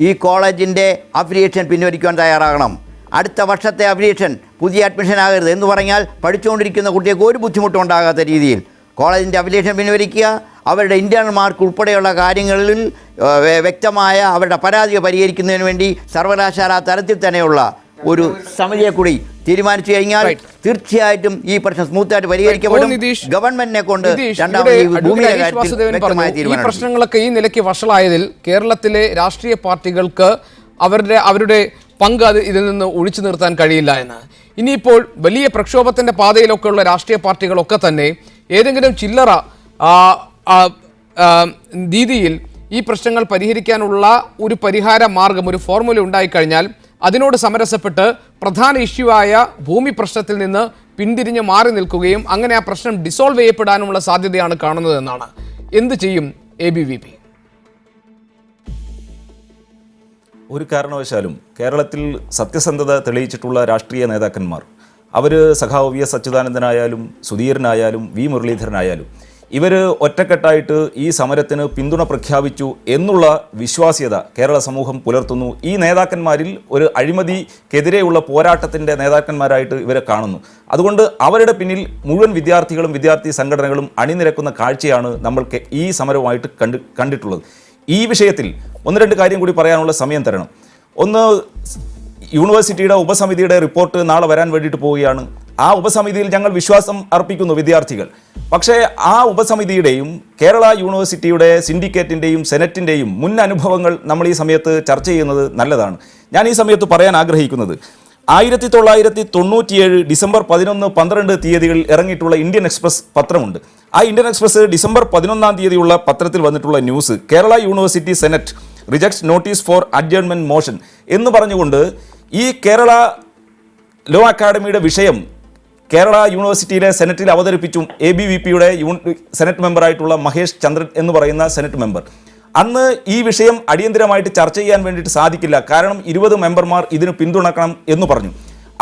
ഈ കോളേജിൻ്റെ അഫിലിയേഷൻ പിൻവലിക്കുവാൻ തയ്യാറാകണം. അടുത്ത വർഷത്തെ അഫിലിയേഷൻ പുതിയ അഡ്മിഷൻ ആകരുത് എന്ന് പറഞ്ഞാൽ പഠിച്ചുകൊണ്ടിരിക്കുന്ന കുട്ടികൾക്ക് ഒരു ബുദ്ധിമുട്ടും ഉണ്ടാകാത്ത രീതിയിൽ കോളേജിൻ്റെ അഫിലിയേഷൻ പിൻവലിക്കുക. അവരുടെ ഇൻറ്റേർണൽ മാർക്ക് ഉൾപ്പെടെയുള്ള കാര്യങ്ങളിൽ വ്യക്തമായ അവരുടെ പരാതി പരിഹരിക്കുന്നതിന് വേണ്ടി സർവകലാശാല തലത്തിൽ തന്നെയുള്ള ഒരു സമിതിയെ കൂടി തീരുമാനിച്ചു കഴിഞ്ഞാൽ തീർച്ചയായിട്ടും ഈ പ്രശ്നം സ്മൂത്തായിട്ട് പരിഹരിക്കപ്പെടും. ഗവൺമെന്റിനെ കൊണ്ട് ഈ പ്രശ്നങ്ങളൊക്കെ ഈ നിലയ്ക്ക് വഷളായതിൽ കേരളത്തിലെ രാഷ്ട്രീയ പാർട്ടികൾക്ക് അവരുടെ പങ്ക് ഇതിൽ നിന്ന് ഒഴിച്ചു നിർത്താൻ കഴിയില്ല എന്ന്. ഇനിയിപ്പോൾ വലിയ പ്രക്ഷോഭത്തിന്റെ പാതയിലൊക്കെയുള്ള രാഷ്ട്രീയ പാർട്ടികളൊക്കെ തന്നെ ഏതെങ്കിലും ചില്ലറ രീതിയിൽ ഈ പ്രശ്നങ്ങൾ പരിഹരിക്കാനുള്ള ഒരു പരിഹാര മാർഗം, ഒരു ഫോർമുല ഉണ്ടായിക്കഴിഞ്ഞാൽ അതിനോട് സമരസപ്പെട്ട് പ്രധാന ഇഷ്യൂ ആയ ഭൂമി പ്രശ്നത്തിൽ നിന്ന് പിന്തിരിഞ്ഞ് മാറി നിൽക്കുകയും അങ്ങനെ ആ പ്രശ്നം ഡിസോൾവ് ചെയ്യപ്പെടാനുമുള്ള സാധ്യതയാണ് കാണുന്നതെന്നാണ്. എന്ത് ചെയ്യും ABVP? ഒരു കാരണവശാലും കേരളത്തിൽ സത്യസന്ധത തെളിയിച്ചിട്ടുള്ള രാഷ്ട്രീയ നേതാക്കന്മാർ, അവർ സഖാവ് VS അച്യുതാനന്ദനായാലും സുധീരനായാലും V മുരളീധരനായാലും ഇവർ ഒറ്റക്കെട്ടായിട്ട് ഈ സമരത്തിന് പിന്തുണ പ്രഖ്യാപിച്ചു എന്നുള്ള വിശ്വാസ്യത കേരള സമൂഹം പുലർത്തുന്നു. ഈ നേതാക്കന്മാരിൽ ഒരു അഴിമതിക്കെതിരെയുള്ള പോരാട്ടത്തിൻ്റെ നേതാക്കന്മാരായിട്ട് ഇവരെ കാണുന്നു. അതുകൊണ്ട് അവരുടെ പിന്നിൽ മുഴുവൻ വിദ്യാർത്ഥികളും വിദ്യാർത്ഥി സംഘടനകളും അണിനിരക്കുന്ന കാഴ്ചയാണ് നമ്മൾ ഈ സമരവുമായിട്ട് കണ്ടിട്ടുള്ളത്. ഈ വിഷയത്തിൽ 1-2 കാര്യം കൂടി പറയാനുള്ള സമയം തരണം. ഒന്ന്, യൂണിവേഴ്സിറ്റിയുടെ ഉപസമിതിയുടെ റിപ്പോർട്ട് നാളെ വരാൻ വേണ്ടിയിട്ട് പോവുകയാണ്. ആ ഉപസമിതിയിൽ ഞങ്ങൾ വിശ്വാസം അർപ്പിക്കുന്നു വിദ്യാർത്ഥികൾ. പക്ഷേ ആ ഉപസമിതിയുടെയും കേരള യൂണിവേഴ്സിറ്റിയുടെ സിൻഡിക്കേറ്റിൻ്റെയും സെനറ്റിൻ്റെയും മുൻ അനുഭവങ്ങൾ നമ്മൾ ഈ സമയത്ത് ചർച്ച ചെയ്യുന്നത് നല്ലതാണ്. ഞാൻ ഈ സമയത്ത് പറയാൻ ആഗ്രഹിക്കുന്നത് 1997 ഡിസംബർ 11, 12 തീയതികളിൽ ഇറങ്ങിയിട്ടുള്ള ഇന്ത്യൻ എക്സ്പ്രസ് പത്രമുണ്ട്. ആ ഇന്ത്യൻ എക്സ്പ്രസ് ഡിസംബർ 11 തീയതിയുള്ള പത്രത്തിൽ വന്നിട്ടുള്ള news, Kerala university senate rejects notice for adjournment motion എന്ന് പറഞ്ഞുകൊണ്ട് ഈ കേരള ലോ അക്കാഡമിയുടെ വിഷയം കേരള യൂണിവേഴ്സിറ്റിയിലെ സെനറ്റിൽ അവതരിപ്പിച്ചു. ABVPയുടെ സെനറ്റ് മെമ്പറായിട്ടുള്ള മഹേഷ് ചന്ദ്രൻ എന്ന് പറയുന്ന സെനറ്റ് മെമ്പർ അന്ന് ഈ വിഷയം അടിയന്തരമായിട്ട് ചർച്ച ചെയ്യാൻ വേണ്ടിയിട്ട് സാധിക്കില്ല, കാരണം 20 മെമ്പർമാർ ഇതിന് പിന്തുണക്കണം എന്ന് പറഞ്ഞു.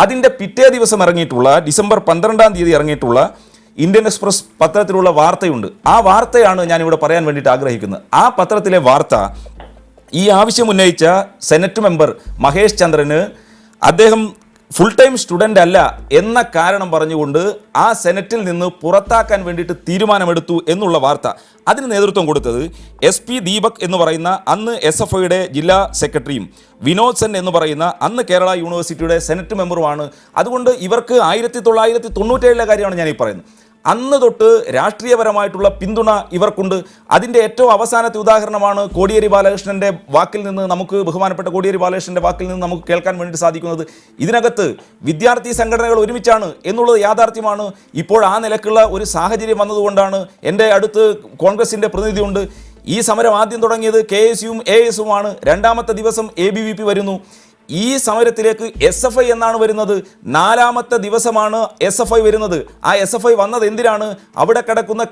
അതിൻ്റെ പിറ്റേ ദിവസം ഇറങ്ങിയിട്ടുള്ള ഡിസംബർ 12 തീയതി ഇറങ്ങിയിട്ടുള്ള ഇന്ത്യൻ എക്സ്പ്രസ് പത്രത്തിലുള്ള വാർത്തയുണ്ട്. ആ വാർത്തയാണ് ഞാനിവിടെ പറയാൻ വേണ്ടിയിട്ട് ആഗ്രഹിക്കുന്നത്. ആ പത്രത്തിലെ വാർത്ത, ഈ ആവശ്യം ഉന്നയിച്ച സെനറ്റ് മെമ്പർ മഹേഷ് ചന്ദ്രന് അദ്ദേഹം ഫുൾ ടൈം സ്റ്റുഡൻ്റ് അല്ല എന്ന കാരണം പറഞ്ഞുകൊണ്ട് ആ സെനറ്റിൽ നിന്ന് പുറത്താക്കാൻ വേണ്ടിയിട്ട് തീരുമാനമെടുത്തു എന്നുള്ള വാർത്ത. അതിന് നേതൃത്വം കൊടുത്തത് SP ദീപക് എന്ന് പറയുന്ന അന്ന് SFIയുടെ ജില്ലാ സെക്രട്ടറിയും വിനോദ് സെൻ എന്ന് പറയുന്ന അന്ന് കേരള യൂണിവേഴ്സിറ്റിയുടെ സെനറ്റ് മെമ്പറുമാണ്. അതുകൊണ്ട് ഇവർക്ക് 1997 കാര്യമാണ് ഞാനീ പറയുന്നത്. അന്ന് തൊട്ട് രാഷ്ട്രീയപരമായിട്ടുള്ള പിന്തുണ ഇവർക്കുണ്ട്. അതിൻ്റെ ഏറ്റവും അവസാനത്തെ ഉദാഹരണമാണ് കോടിയേരി ബാലകൃഷ്ണൻ്റെ വാക്കിൽ നിന്ന് നമുക്ക് ബഹുമാനപ്പെട്ട കോടിയേരി ബാലകൃഷ്ണൻ്റെ വാക്കിൽ നിന്ന് നമുക്ക് കേൾക്കാൻ വേണ്ടി സാധിക്കുന്നത്. ഇതിനകത്ത് വിദ്യാർത്ഥി സംഘടനകൾ ഒരുമിച്ചാണ് എന്നുള്ളത് യാഥാർത്ഥ്യമാണ്. ഇപ്പോൾ ആ നിലക്കുള്ള ഒരു സാഹചര്യം വന്നതുകൊണ്ടാണ്. എൻ്റെ അടുത്ത് കോൺഗ്രസിൻ്റെ പ്രതിനിധിയുണ്ട്. ഈ സമരം ആദ്യം തുടങ്ങിയത് KSUവും ASUമാണ്. രണ്ടാമത്തെ ദിവസം ABVP വരുന്നു. ഈ സമരത്തിലേക്ക് SFI എന്നാണ് വരുന്നത്. 4ാമത്തെ ദിവസമാണ് SFI വരുന്നത്. ആ SFI വന്നത് എന്തിനാണ്? അവിടെ കിടക്കുന്ന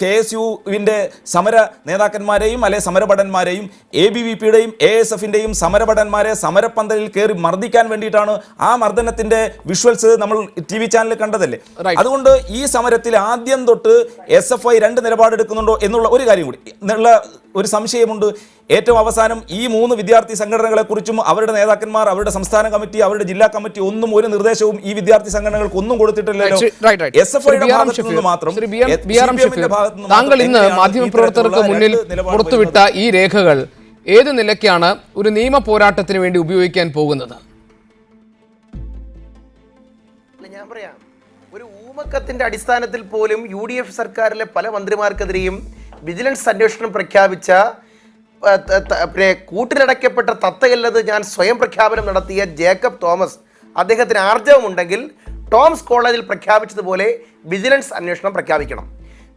KSUവിൻ്റെ സമര നേതാക്കന്മാരെയും അല്ലെ സമരഭടന്മാരെയും ABVPയുടെയും ASFിൻ്റെയും സമരഭടന്മാരെ സമരപ്പന്തലിൽ കയറി മർദ്ദിക്കാൻ വേണ്ടിയിട്ടാണ്. ആ മർദ്ദനത്തിൻ്റെ വിഷ്വൽസ് നമ്മൾ TV ചാനലിൽ കണ്ടതല്ലേ. അതുകൊണ്ട് ഈ സമരത്തിൽ ആദ്യം തൊട്ട് SFI 2 നിലപാടെടുക്കുന്നുണ്ടോ എന്നുള്ള ഒരു കാര്യം കൂടി എന്നുള്ള ഒരു സംശയമുണ്ട്. ഏറ്റവും അവസാനം ഈ 3 വിദ്യാർത്ഥി സംഘടനകളെക്കുറിച്ചും അവരുടെ നേതാക്കന്മാർ, അവരുടെ സംസ്ഥാന കമ്മിറ്റി, അവരുടെ ജില്ലാ കമ്മിറ്റി ഒന്നും ഒരു നിർദ്ദേശവും ഈ വിദ്യാർത്ഥി സംഘടനകൾക്ക് ഒന്നും കൊടുത്തിട്ടില്ലല്ലോ. താങ്കൾ ഇന്ന് മാധ്യമപ്രവർത്തകർക്ക് മുന്നിൽ പുറത്തുവിട്ട ഈ രേഖകൾ ഏത് നിലയ്ക്കാണ് ഒരു നിയമ പോരാട്ടത്തിന് വേണ്ടി ഉപയോഗിക്കാൻ പോകുന്നത്? ഞാൻ പറയാം, ഒരു ഊമക്കത്തിന്റെ അടിസ്ഥാനത്തിൽ പോലും UDF സർക്കാരിലെ പല മന്ത്രിമാർക്കെതിരെയും വിജിലൻസ് അന്വേഷണം പ്രഖ്യാപിച്ച കൂട്ടിലടയ്ക്കപ്പെട്ട തത്തയല്ലത് ഞാൻ സ്വയം പ്രഖ്യാപനം നടത്തിയ ജേക്കബ് തോമസ്, അദ്ദേഹത്തിന് ആർജവമുണ്ടെങ്കിൽ ടോംസ് കോളേജിൽ പ്രഖ്യാപിച്ചതുപോലെ വിജിലൻസ് അന്വേഷണം പ്രഖ്യാപിക്കണം.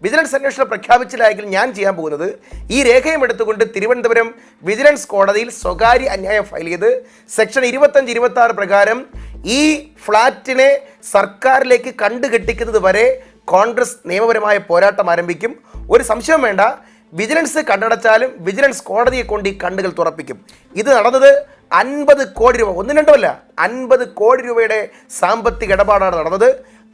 വിജിലൻസ് അന്വേഷണം പ്രഖ്യാപിച്ചില്ലായെങ്കിൽ ഞാൻ ചെയ്യാൻ പോകുന്നത് ഈ രേഖയും എടുത്തുകൊണ്ട് തിരുവനന്തപുരം വിജിലൻസ് കോടതിയിൽ സ്വകാര്യ അന്യായം ഫയൽ ചെയ്ത് സെക്ഷൻ 25-26 പ്രകാരം ഈ ഫ്ലാറ്റിനെ സർക്കാരിലേക്ക് കണ്ടുകെട്ടിക്കുന്നത് വരെ കോൺഗ്രസ് നിയമപരമായ പോരാട്ടം ആരംഭിക്കും. ഒരു സംശയം വേണ്ട, വിജിലൻസ് കണ്ടടച്ചാലും വിജിലൻസ് കോടതിയെ കൊണ്ട് ഈ കണ്ണുകൾ തുറപ്പിക്കും. ഇത് നടന്നത് 50 കോടി രൂപ, 1-2 50 കോടി രൂപയുടെ സാമ്പത്തിക ഇടപാടാണ് നടന്നത്.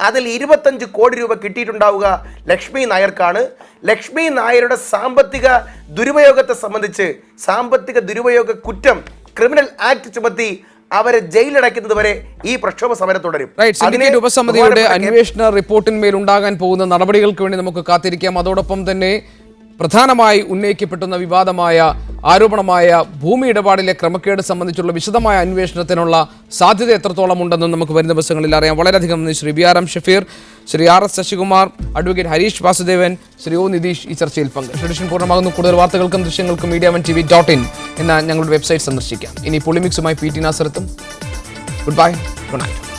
അതിൽ 25 കോടി രൂപ കിട്ടിയിട്ടുണ്ടാവുക ലക്ഷ്മി നായർക്കാണ്. ലക്ഷ്മി നായരുടെ സാമ്പത്തിക ദുരുപയോഗത്തെ സംബന്ധിച്ച് സാമ്പത്തിക ദുരുപയോഗ കുറ്റം ക്രിമിനൽ ആക്ട് ചുമത്തി അവരെ ജയിലടയ്ക്കുന്നത് വരെ ഈ പ്രക്ഷോഭ സമരം തുടരും. സിൻഡിക്കേറ്റ് ഉപസമിതിയുടെ അന്വേഷണ റിപ്പോർട്ടിന്മേൽ ഉണ്ടാകാൻ പോകുന്ന നടപടികൾക്ക് വേണ്ടി നമുക്ക് കാത്തിരിക്കാം. അതോടൊപ്പം തന്നെ പ്രധാനമായി ഉന്നയിക്കപ്പെട്ടുന്ന വിവാദമായ ആരോപണമായ ഭൂമി ഇടപാടിലെ ക്രമക്കേട് സംബന്ധിച്ചുള്ള വിശദമായ അന്വേഷണത്തിനുള്ള സാധ്യത എത്രത്തോളം ഉണ്ടെന്നും നമുക്ക് വരും ദിവസങ്ങളിൽ അറിയാം. വളരെയധികം നന്ദി Shri BRM Shafeer, Shri RS Sasikumar, advocate Harish Vasudevan, Shri O Nitish ഈ ചർച്ചയിൽ പങ്കെടുത്തു. എഡിഷൻ പൂർണ്ണമാകുന്നു. കൂടുതൽ വാർത്തകൾക്കും ദൃശ്യങ്ങൾക്കും MediaOneTV.in എന്ന ഞങ്ങളുടെ വെബ്സൈറ്റ് സന്ദർശിക്കാം. ഇനി പൊളിമിക്സുമായി PT നാസറത്തും. Good bye, good night.